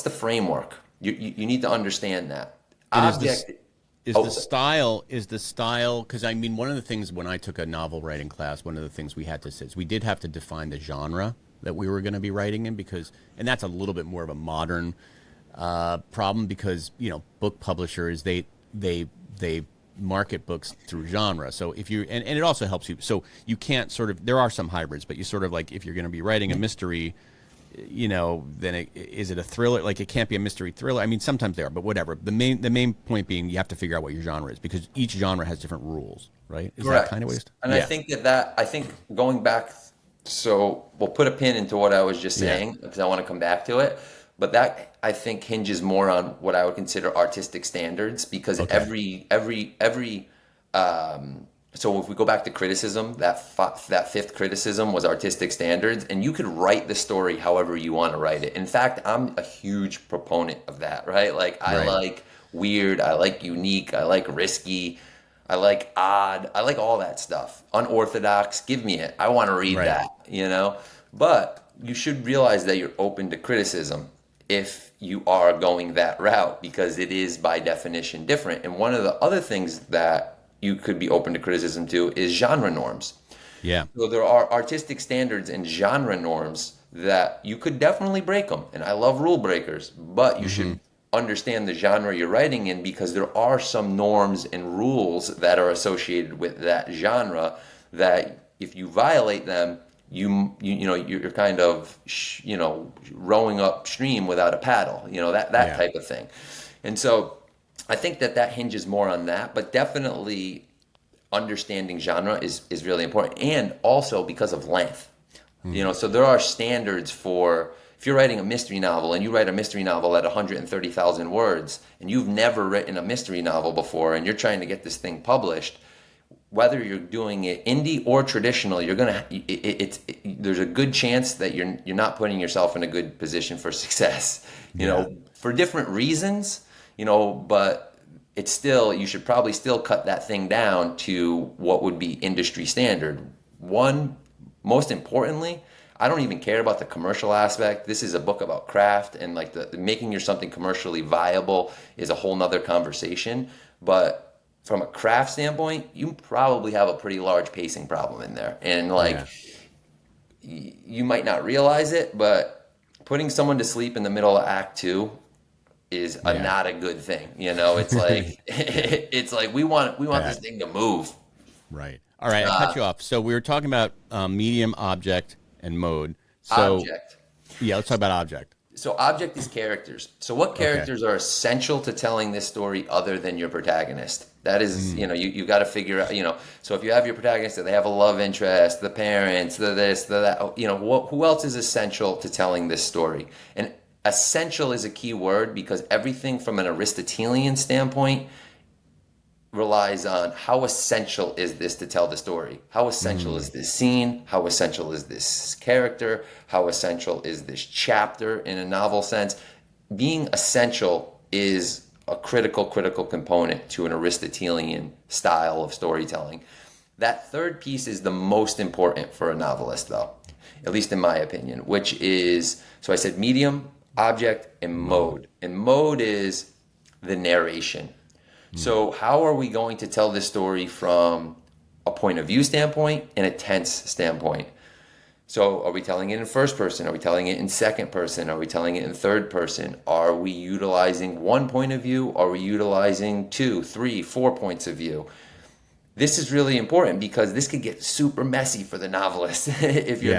the framework? You need to understand that. Object is the style, because I mean, one of the things when I took a novel writing class, one of the things we had to say is we did have to define the genre that we were going to be writing in, and that's a little bit more of a modern problem, because book publishers they market books through genre. So if you and it also helps you. So you can't there are some hybrids, but you sort of like, if you're going to be writing a mystery, then is it a thriller? Like, it can't be a mystery thriller. I mean, sometimes they are, but whatever. The main point being, you have to figure out what your genre is, because each genre has different rules, right? Is Correct. that kind of waste? And yeah. I think going back. So we'll put a pin into what I was just saying, because I want to come back to it. But that, I think, hinges more on what I would consider artistic standards, because every so if we go back to criticism, that 5th criticism was artistic standards, and you could write the story however you want to write it. In fact, I'm a huge proponent of that, right? Like, I like weird, I like unique, I like risky, I like odd. I like all that stuff. Unorthodox. Give me it. I want to read that, But you should realize that you're open to criticism if you are going that route, because it is by definition different. And one of the other things that you could be open to criticism to is genre norms. Yeah. So there are artistic standards and genre norms that you could definitely break them. And I love rule breakers, but you should understand the genre you're writing in, because there are some norms and rules that are associated with that genre that if you violate them, you're kind of rowing upstream without a paddle, that type of thing. And so I think that hinges more on that, but definitely understanding genre is really important, and also because of length. So there are standards for, if you're writing a mystery novel and you write a mystery novel at 130,000 words and you've never written a mystery novel before and you're trying to get this thing published, whether you're doing it indie or traditional, there's a good chance that you're not putting yourself in a good position for success, for different reasons, but it's still, you should probably still cut that thing down to what would be industry standard. Most importantly, I don't even care about the commercial aspect. This is a book about craft, and like the making something commercially viable is a whole nother conversation. But from a craft standpoint, you probably have a pretty large pacing problem in there. And you might not realize it, but putting someone to sleep in the middle of Act 2 is not a good thing. It's like, it's like we want this thing to move. Right. All right, I cut you off. So we were talking about medium, object, and mode. So, object. Yeah, let's talk about object. So object is characters. So what characters are essential to telling this story other than your protagonist? That is, you got to figure out, so if you have your protagonist, they have a love interest, the parents, the this, the that, who else is essential to telling this story? And essential is a key word, because everything from an Aristotelian standpoint relies on how essential is this to tell the story? How essential is this scene? How essential is this character? How essential is this chapter in a novel sense? Being essential is a critical component to an Aristotelian style of storytelling. That third piece is the most important for a novelist, though, at least in my opinion, which is, so I said medium, object, and mode. And mode is the narration. So how are we going to tell this story from a point of view standpoint and a tense standpoint? So are we telling it in first person? Are we telling it in second person? Are we telling it in third person? Are we utilizing one point of view? Are we utilizing 2, 3, 4 points of view? This is really important because this could get super messy for the novelist if you're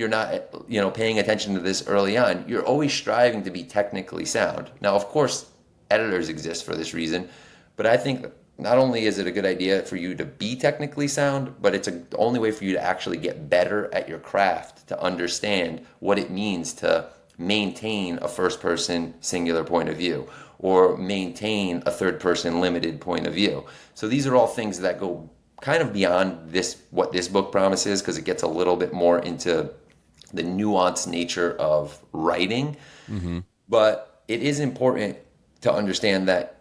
not paying attention to this early on. You're always striving to be technically sound. Now, of course, editors exist for this reason, but I think not only is it a good idea for you to be technically sound, but it's the only way for you to actually get better at your craft, to understand what it means to maintain a first-person singular point of view or maintain a third-person limited point of view. So these are all things that go kind of beyond what this book promises, because it gets a little bit more into the nuanced nature of writing. But it is important to understand that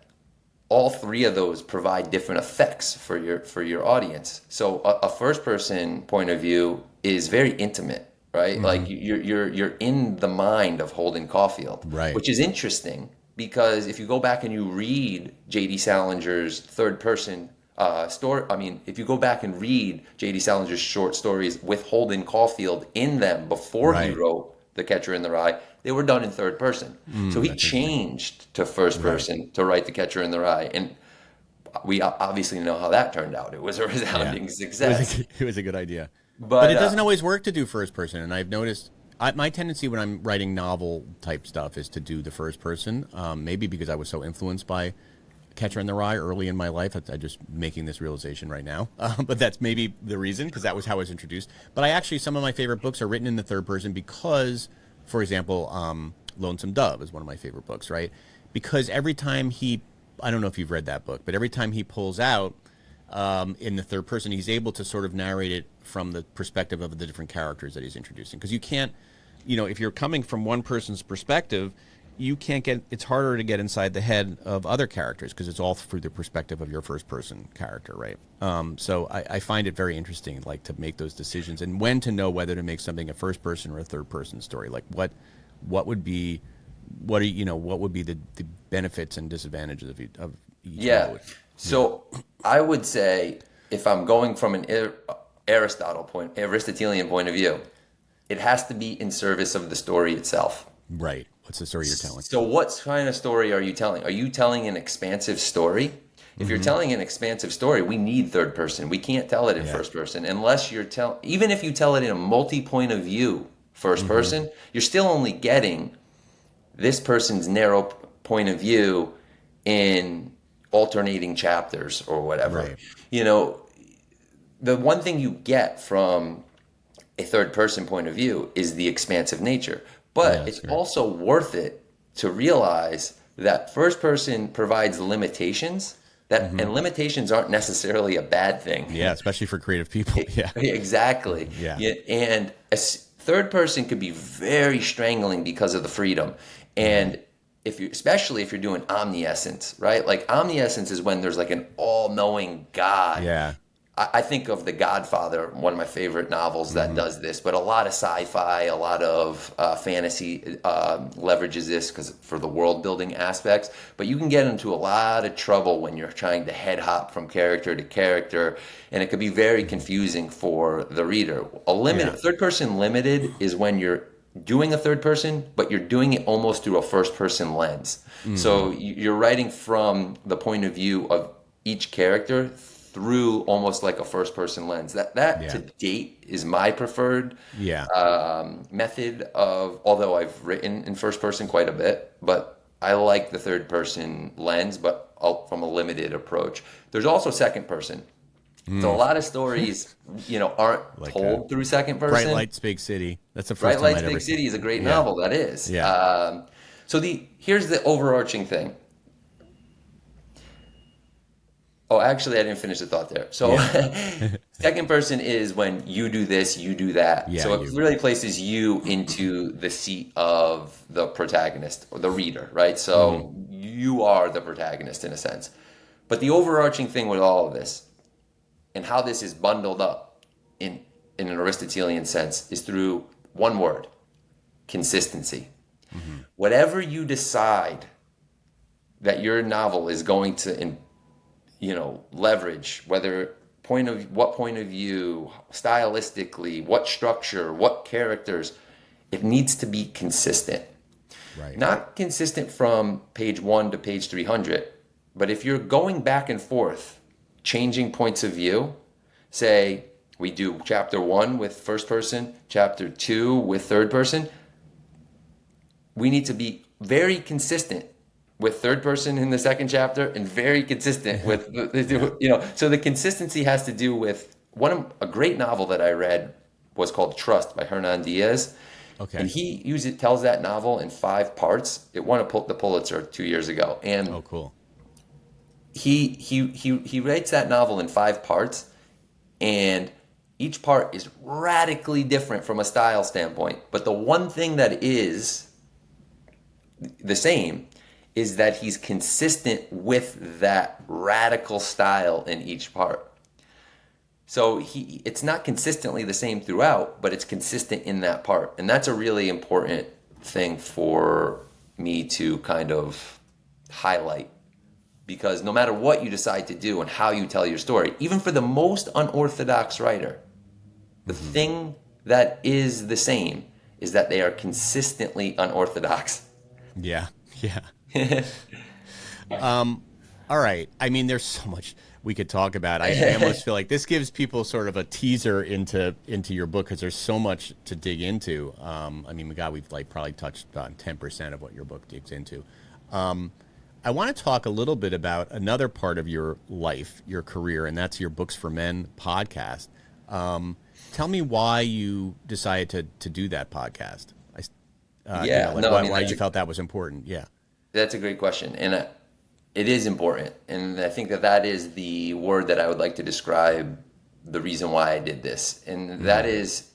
all three of those provide different effects for your audience. So a first person point of view is very intimate, right? Like you're in the mind of Holden Caulfield, right? Which is interesting because if you go back and you read J.D. Salinger's third person story, if you go back and read J.D. Salinger's short stories with Holden Caulfield in them before he wrote The Catcher in the Rye, they were done in third person. So he changed to first person to write The Catcher in the Rye. And we obviously know how that turned out. It was a resounding success. It was a good idea. But it doesn't always work to do first person. And I've noticed my tendency when I'm writing novel type stuff is to do the first person, maybe because I was so influenced by Catcher in the Rye early in my life. I'm just making this realization right now. But that's maybe the reason, because that was how I was introduced. But some of my favorite books are written in the third person because, for example, Lonesome Dove is one of my favorite books, right? Because every time I don't know if you've read that book, but every time he pulls out in the third person, he's able to sort of narrate it from the perspective of the different characters that he's introducing. Because you can't, if you're coming from one person's perspective, it's harder to get inside the head of other characters because it's all through the perspective of your first person character, right? So I find it very interesting, like, to make those decisions and when to know whether to make something a first person or a third person story. Like what would be the benefits and disadvantages of each mode? So I would say, if I'm going from an Aristotelian point of view, it has to be in service of the story itself. Right. What's the story you're telling? So what kind of story are you telling? Are you telling an expansive story? If you're telling an expansive story, we need third person. We can't tell it in first person unless even if you tell it in a multi-point of view first person, you're still only getting this person's narrow point of view in alternating chapters or whatever. Right. The one thing you get from a third person point of view is the expansive nature. But it's also worth it to realize that first person provides limitations and limitations aren't necessarily a bad thing. Yeah, especially for creative people. Yeah, exactly. Yeah. And a third person could be very strangling because of the freedom. And especially if you're doing omniscience, right? Like omniscience is when there's like an all-knowing God. Yeah. I think of The Godfather, one of my favorite novels that does this, but a lot of sci-fi, a lot of fantasy leverages this for the world building aspects. But you can get into a lot of trouble when you're trying to head hop from character to character, and it could be very confusing for the reader. Third person limited is when you're doing a third person, but you're doing it almost through a first person lens. So you're writing from the point of view of each character through almost like a first person lens. That to date is my preferred method although I've written in first person quite a bit, but I like the third person lens, but from a limited approach. There's also second person. So a lot of stories, aren't like told through second person. Bright Lights, Big City. That's the first Bright time Lights, I'd ever Big seen. City is a great novel. That is. Yeah. So here's the overarching thing. Oh, actually, I didn't finish the thought there. So second person is when you do this, you do that. Yeah, so it really places you into the seat of the protagonist or the reader, right? So you are the protagonist in a sense. But the overarching thing with all of this and how this is bundled up in an Aristotelian sense is through one word: consistency. Whatever you decide that your novel is going to, leverage, what point of view, stylistically, what structure, what characters, it needs to be consistent. Right. Not consistent from page 1 to page 300, but if you're going back and forth, changing points of view, say we do chapter 1 with first person, chapter 2 with third person, we need to be very consistent with third person in the second chapter and very consistent with, so the consistency has to do with a great novel that I read was called Trust by Hernan Diaz. Okay. And he tells that novel in 5 parts. It won the Pulitzer 2 years ago. And oh, cool. He writes that novel in 5 parts, and each part is radically different from a style standpoint. But the one thing that is the same is that he's consistent with that radical style in each part. So it's not consistently the same throughout, but it's consistent in that part. And that's a really important thing for me to kind of highlight. Because no matter what you decide to do and how you tell your story, even for the most unorthodox writer, the thing that is the same is that they are consistently unorthodox. Yeah. All right. I mean, there's so much we could talk about. I almost feel like this gives people sort of a teaser into your book because there's so much to dig into. I mean, we've like probably touched on 10% of what your book digs into. I want to talk a little bit about another part of your life, your career, and that's your Books for Men podcast. Tell me why you decided to do that podcast. Why you felt that was important. Yeah. That's a great question. And it is important. And I think that is the word that I would like to describe the reason why I did this. And that is,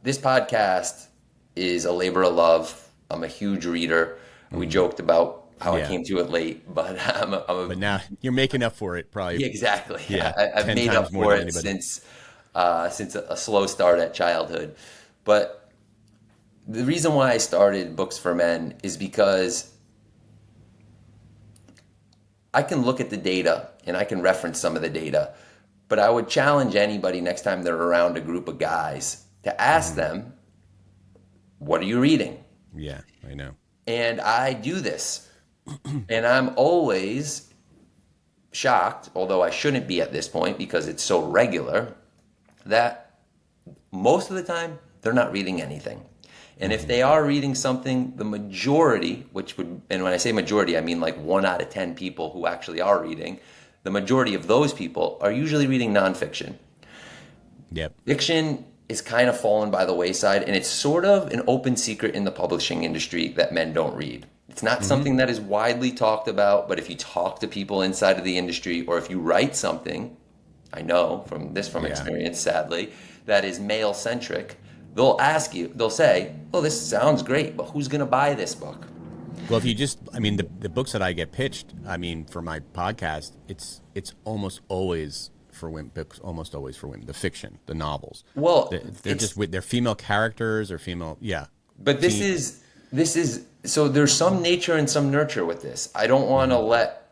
this podcast is a labor of love. I'm a huge reader. We joked about how I came to it late, but but now you're making up for it, probably. Yeah, exactly. Yeah, I've made up for it since a slow start at childhood. But the reason why I started Books for Men is because I can look at the data and I can reference some of the data, but I would challenge anybody next time they're around a group of guys to ask them, what are you reading? Yeah, I know. And I do this. And I'm always shocked, although I shouldn't be at this point because it's so regular, that most of the time they're not reading anything. And if they are reading something, the majority, and when I say majority, I mean like 1 out of 10 people who actually are reading, the majority of those people are usually reading nonfiction. Yep. Fiction is kind of fallen by the wayside, and it's sort of an open secret in the publishing industry that men don't read. It's not something that is widely talked about, but if you talk to people inside of the industry, or if you write something, I know from experience, sadly, that is male-centric, they'll say, oh, this sounds great, but who's going to buy this book? Well, if you the books that I get pitched, for my podcast, it's almost always for women, books almost always for women, the fiction, the novels. Well, they're female characters or female, yeah. But this is, so there's some nature and some nurture with this. I don't want to let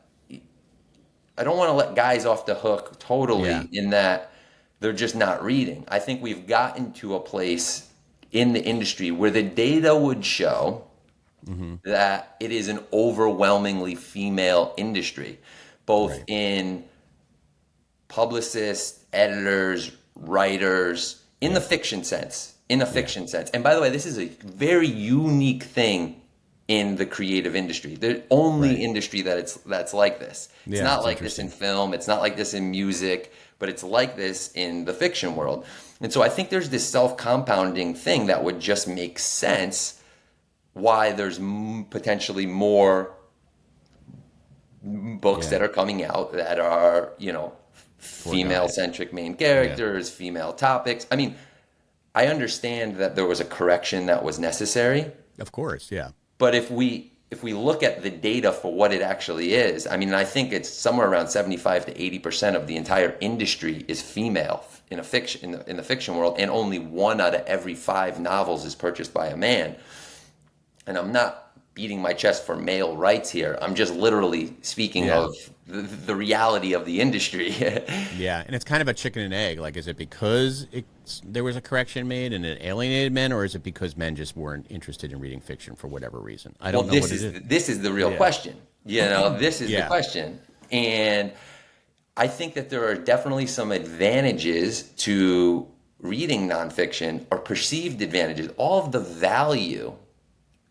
guys off the hook totally in that they're just not reading. I think we've gotten to a place in the industry where the data would show that it is an overwhelmingly female industry, both in publicists, editors, writers, in the fiction sense. And by the way, this is a very unique thing in the creative industry. The only industry that's like this. It's not like this in film. It's not like this in music, but it's like this in the fiction world. And so I think there's this self-compounding thing that would just make sense why there's potentially more books that are coming out that are, female-centric main characters, female topics. I mean, I understand that there was a correction that was necessary. Of course, yeah. But if we look at the data for what it actually is, I mean, I think it's somewhere around 75 to 80% of the entire industry is female in the fiction world, and only 1 out of every 5 novels is purchased by a man. And I'm not beating my chest for male rights here. I'm just literally speaking of the reality of the industry. Yeah, and it's kind of a chicken and egg. Like, is it because there was a correction made and it alienated men, or is it because men just weren't interested in reading fiction for whatever reason? I don't know what it is. This is the real question. This is the Yeah. question. And I think that there are definitely some advantages to reading nonfiction, or perceived advantages. All of the value,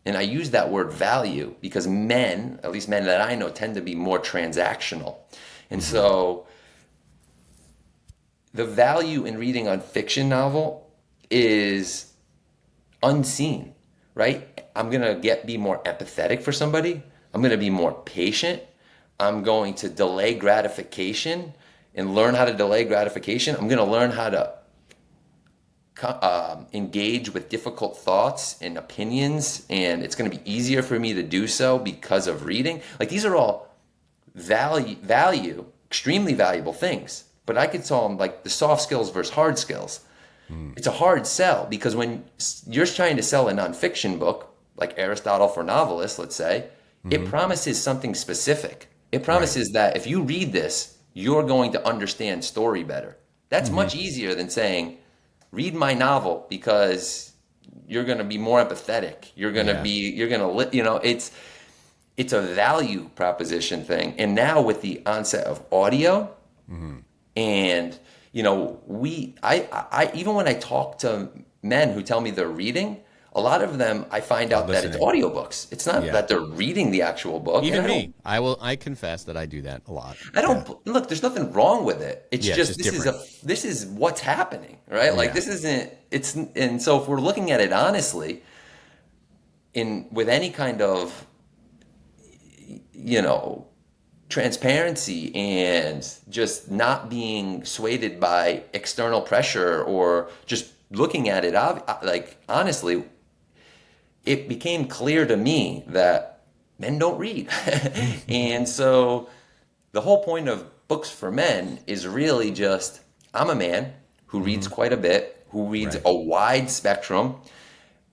and I use that word value because men, at least men that I know, tend to be more transactional. And so the value in reading a fiction novel is unseen, right? I'm going to be more empathetic for somebody. I'm going to be more patient. I'm going to delay gratification and learn how to delay gratification. I'm going to learn how to engage with difficult thoughts and opinions, and it's going to be easier for me to do so because of reading. Like, these are all value, extremely valuable things. But I could tell them, like, the soft skills versus hard skills. It's a hard sell, because when you're trying to sell a nonfiction book, like Aristotle for novelists, let's say, it promises something specific. It promises that if you read this, you're going to understand story better. That's much easier than saying, read my novel because you're going to be more empathetic. You're going to it's a value proposition thing. And now with the onset of audio, and I even when I talk to men who tell me they're reading, a lot of them, I find out that it's audiobooks. It's not that they're reading the actual book. Even me. I confess that I do that a lot. I don't look, there's nothing wrong with it. It's just this is what's happening, right? Like, this isn't and so if we're looking at it honestly, with any kind of transparency and just not being swayed by external pressure, or just looking at it like honestly, it became clear to me that men don't read. And so the whole point of books for men is really just, I'm a man who reads quite a bit, who reads a wide spectrum,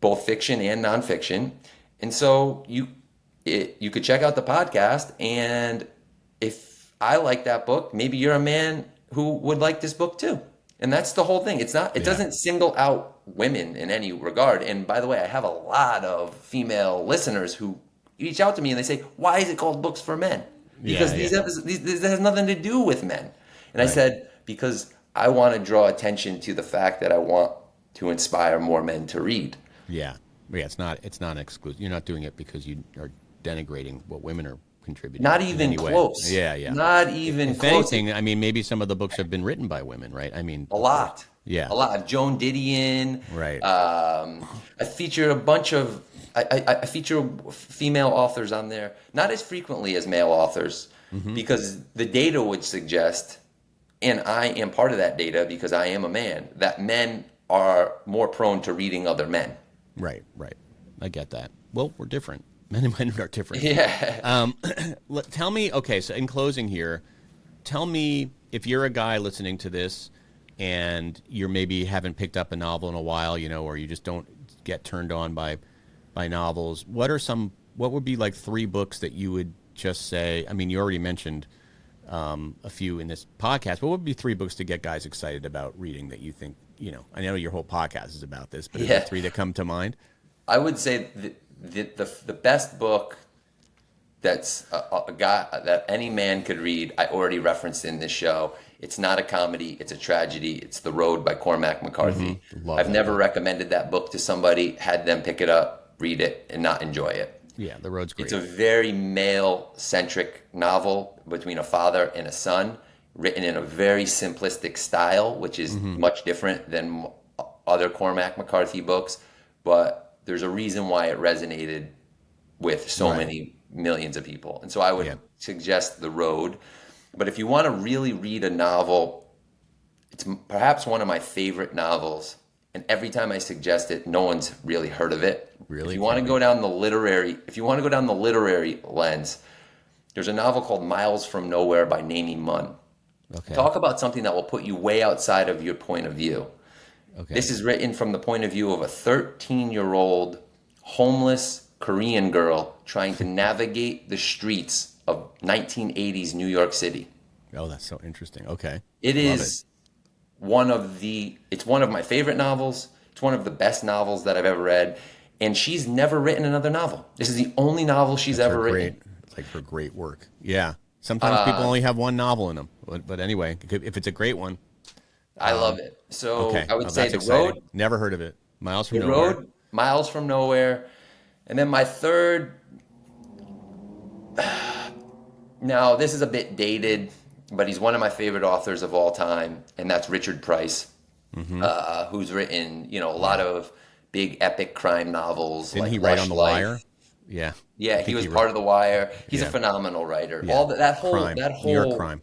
both fiction and nonfiction. And so you could check out the podcast, and if I like that book, maybe you're a man who would like this book too. And that's the whole thing. It doesn't single out women in any regard. And by the way, I have a lot of female listeners who reach out to me and they say, why is it called Books for Men? Because this has nothing to do with men. And I said, because I want to draw attention to the fact that I want to inspire more men to read. Yeah. It's not exclusive. You're not doing it because you are denigrating what women are contributing. Not even close. Yeah. Not even if close. anything, I mean, maybe some of the books have been written by women, right? I mean, a lot. Yeah. A lot. Joan Didion. Right. I feature a bunch of I feature female authors on there, not as frequently as male authors, because the data would suggest, and I am part of that data because I am a man, that men are more prone to reading other men. Right. I get that. Well, we're different. Men and women are different. Yeah. Tell me, okay, so in closing here, tell me, if you're a guy listening to this and you're maybe haven't picked up a novel in a while, or you just don't get turned on by novels, what would be like 3 books that you would just say? I mean, you already mentioned a few in this podcast, but what would be 3 books to get guys excited about reading that you think, I know your whole podcast is about this, but are there 3 that come to mind? I would say the best book that's a guy that any man could read, I already referenced in this show. It's not a comedy, it's a tragedy. It's The Road by Cormac McCarthy. I've never recommended that book to somebody, had them pick it up, read it, and not enjoy it. Yeah, The Road's great. It's a very male-centric novel between a father and a son, written in a very simplistic style, which is much different than other Cormac McCarthy books. But there's a reason why it resonated with so many millions of people. And so I would suggest The Road. But if you want to really read a novel, it's perhaps one of my favorite novels. And every time I suggest it, no one's really heard of it. Really? If you want to go down the literary lens, there's a novel called Miles from Nowhere by Naomi Munn. Okay. Talk about something that will put you way outside of your point of view. Okay. This is written from the point of view of a 13-year-old homeless Korean girl trying to navigate the streets of 1980s New York City. Oh, that's so interesting. Okay. It Love is it's one of my favorite novels. It's one of the best novels that I've ever read. And she's never written another novel. This is the only novel she's ever written. It's like her great work. Yeah. Sometimes people only have one novel in them. But anyway, if it's a great one. I love it. So Okay. I would say that's The exciting. Road. Never heard of it. Miles from The Nowhere. Road, Miles from Nowhere. And then my third, now this is a bit dated, but he's one of my favorite authors of all time, and that's Richard Price, who's written, a lot of big epic crime novels. Didn't like he write Lush on The Life. Wire? Yeah. Yeah, he was part of The Wire. He's a Yeah. phenomenal writer. Yeah. All that whole Crime. New York Crime.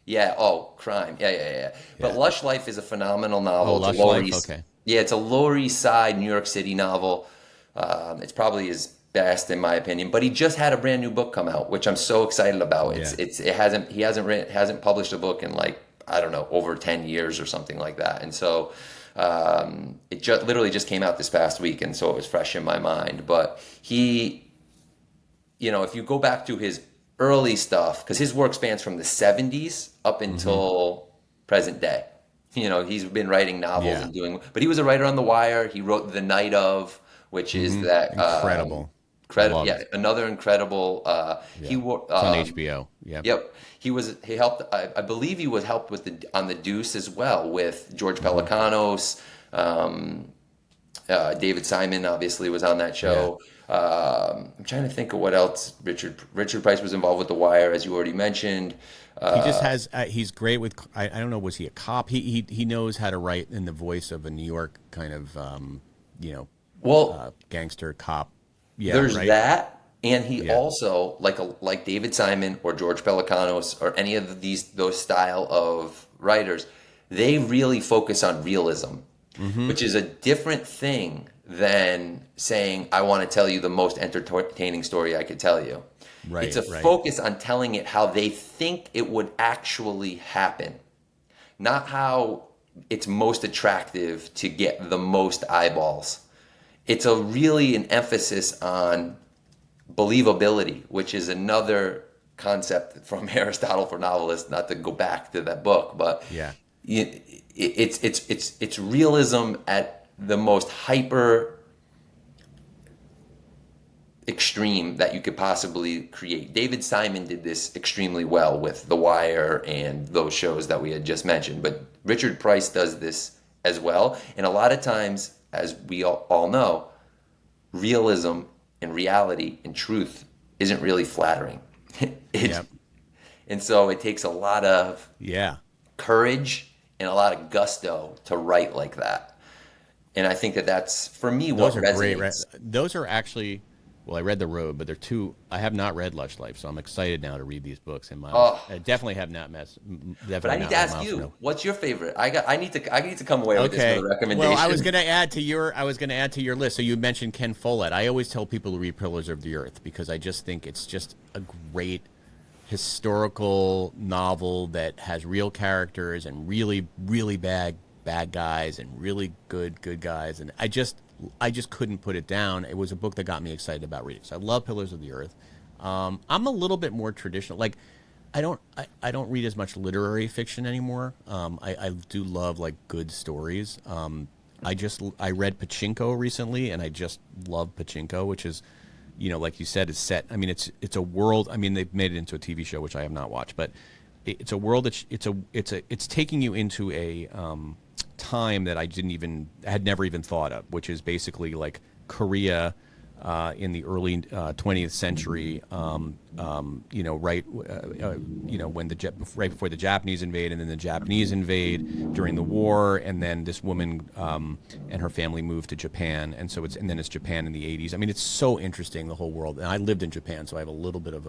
Yeah. Oh, crime. Yeah. But Yeah. Lush Life is a phenomenal novel. Oh, It's a Lush Lower Life? East- Okay. Yeah, it's a Lower East Side, New York City novel. It's probably his best in my opinion. But he just had a brand new book come out, which I'm so excited about. He hasn't published a book in I don't know, over 10 years or something like that. And so it literally just came out this past week, and so it was fresh in my mind. But he, if you go back to his early stuff, because his work spans from the 70s up until present day. He's been writing novels and but he was a writer on The Wire. He wrote The Night Of, which is that Incredible. another incredible. He It's on HBO. Yeah. Yep. He helped. I believe he was helped on the Deuce as well with George Pelecanos. David Simon obviously was on that show. I'm trying to think of what else. Richard Price was involved with The Wire, as you already mentioned. He just has. He's great with. I don't know. Was he a cop? He knows how to write in the voice of a New York kind of gangster cop. Yeah, there's right? that, and he also like David Simon or George Pelecanos or any of those style of writers. They really focus on realism, which is a different thing than saying, I want to tell you the most entertaining story I could tell you. Right, it's a focus on telling it how they think it would actually happen, not how it's most attractive to get the most eyeballs. It's really an emphasis on believability, which is another concept from Aristotle for novelists, not to go back to that book, but it's realism at the most hyper extreme that you could possibly create. David Simon did this extremely well with The Wire and those shows that we had just mentioned, but Richard Price does this as well. And a lot of times, as we all know, realism and reality and truth isn't really flattering. And so it takes a lot of courage and a lot of gusto to write like that. And I think that's, for me, what resonates. Great. Those are actually, well, I read The Road, but they're two. I have not read Lush Life, so I'm excited now to read these books. And I definitely have not But I need to ask you, what's your favorite? I need to come away with this with a recommendation. Well, I was going to add to your list. So you mentioned Ken Follett. I always tell people to read Pillars of the Earth because I just think it's just a great historical novel that has real characters and really, really bad guys and really good guys, and I just couldn't put it down. It was a book that got me excited about reading. So I love Pillars of the Earth. I'm a little bit more traditional. Like I don't read as much literary fiction anymore. I do love good stories. I read Pachinko recently, and I just love Pachinko, which is, like you said, is set. I mean, it's a world. I mean, they've made it into a TV show, which I have not watched, but it's a world that it's taking you into a time that I had never even thought of, which is basically like Korea in the early 20th century. Right before the Japanese invade, and then the Japanese invade during the war, and then this woman and her family moved to Japan, and then it's Japan in the 80s. I mean, it's so interesting, the whole world. And I lived in Japan, so I have a little bit of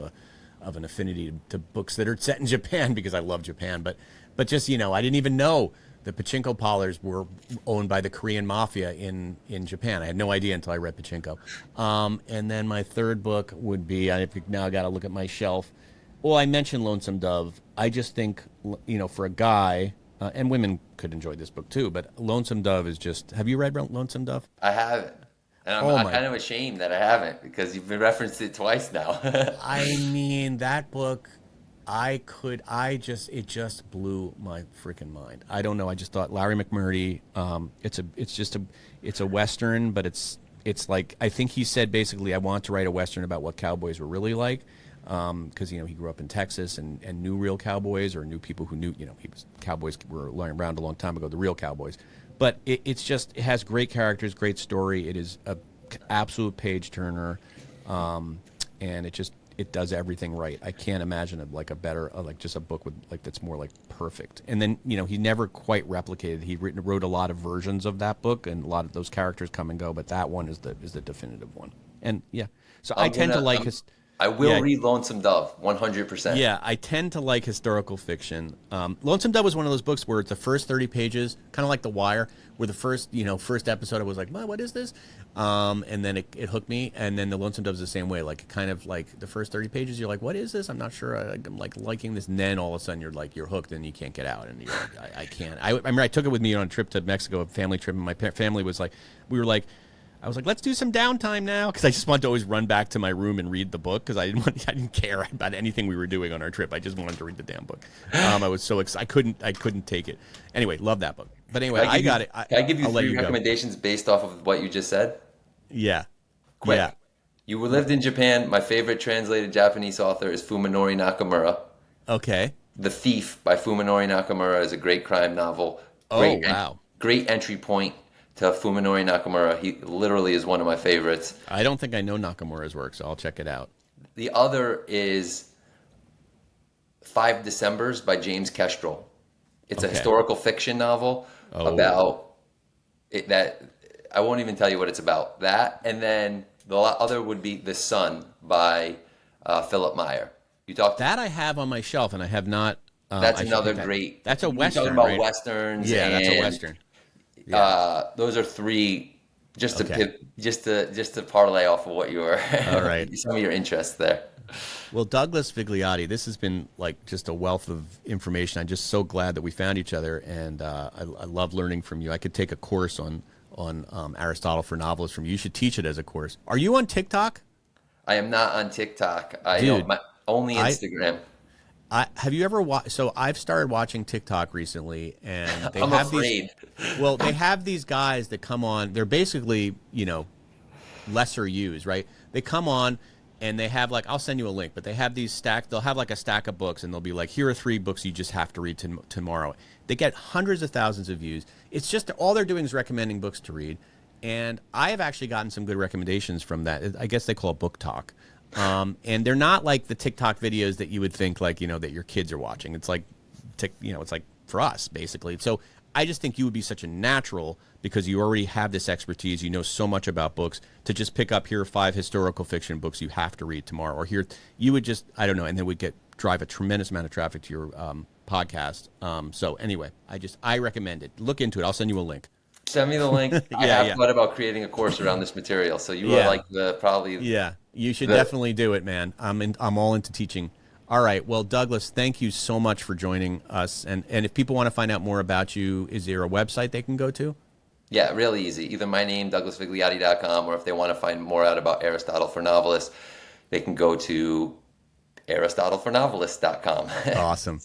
an affinity to books that are set in Japan because I love Japan. But just I didn't even know the pachinko parlors were owned by the Korean mafia in Japan. I had no idea until I read Pachinko. And then my third book would be, now I got to look at my shelf. Well, I mentioned Lonesome Dove. I just think, for a guy, and women could enjoy this book too, but Lonesome Dove is just, have you read Lonesome Dove? I haven't. And Oh I'm my! kind of ashamed that I haven't because you've referenced it twice now. I mean, that book, it just blew my freaking mind. I don't know. I just thought Larry McMurtry. It's a western, but it's like I think he said basically, I want to write a western about what cowboys were really like, because he grew up in Texas and knew real cowboys or knew people who knew cowboys were around a long time ago, the real cowboys. But it has great characters, great story. It is a absolute page turner, and it does everything right. I can't imagine a better just a book with that's more like perfect. And then he never quite replicated. He wrote a lot of versions of that book, and a lot of those characters come and go. But that one is the definitive one. And yeah, so I tend to like his. I will read Lonesome Dove, 100%. Yeah, I tend to like historical fiction. Lonesome Dove was one of those books where it's the first 30 pages, kind of like The Wire, where the first episode I was like, what is this? And then it hooked me. And then the Lonesome Dove is the same way. Like, kind of like the first 30 pages, you're like, what is this? I'm not sure. I'm like liking this. And then all of a sudden you're hooked and you can't get out. And you're like, I can't. I remember I took it with me on a trip to Mexico, a family trip, and my family was like, I was like, let's do some downtime now, because I just wanted to always run back to my room and read the book, because I didn't care about anything we were doing on our trip. I just wanted to read the damn book. I was so excited. I couldn't take it. Anyway, love that book. But anyway, I got it. Can I give you 3 recommendations based off of what you just said? Yeah. Quick. Yeah. You lived in Japan. My favorite translated Japanese author is Fuminori Nakamura. Okay. The Thief by Fuminori Nakamura is a great crime novel. Wow. Great entry point to Fuminori Nakamura. He literally is one of my favorites. I don't think I know Nakamura's work, so I'll check it out. The other is 5 Decembers by James Kestrel. It's a historical fiction novel about it, that I won't even tell you what it's about. That, and then the other would be The Sun by Philip Meyer. That I have on my shelf, and I have not. That's another great. That's a western, talking about right? Westerns. Yeah, that's a western. Yeah. Those are 3 just to parlay off of what you were. All right. Some of your interests there. Well, Douglas Vigliotti, this has been like just a wealth of information. I'm just so glad that we found each other, and I love learning from you. I could take a course on Aristotle for novelists from you. You should teach it as a course. Are you on TikTok? I am not on TikTok. Only Instagram. Have you ever watched? So I've started watching TikTok recently, and they I'm have afraid. they have these guys that come on. They're basically lesser used, right? They come on and they have I'll send you a link, but they have these they'll have a stack of books, and they'll be like, here are 3 books you just have to read tomorrow. They get hundreds of thousands of views. It's just all they're doing is recommending books to read, and I have actually gotten some good recommendations from that. I guess they call it book talk. And they're not like the TikTok videos that you would think that your kids are watching. It's like, it's like for us basically. So I just think you would be such a natural, because you already have this expertise. You know so much about books, to just pick up, here are 5 historical fiction books you have to read tomorrow, or here you would just, I don't know, and then we'd drive a tremendous amount of traffic to your podcast. So anyway, I recommend it. Look into it. I'll send you a link. Send me the link. I have thought about creating a course around this material. So you are like probably. Yeah, you should definitely do it, man. I'm all into teaching. All right. Well, Douglas, thank you so much for joining us. And if people want to find out more about you, is there a website they can go to? Yeah, really easy. Either my name, douglasvigliotti.com, or if they want to find more out about Aristotle for Novelists, they can go to aristotlefornovelists.com. Awesome.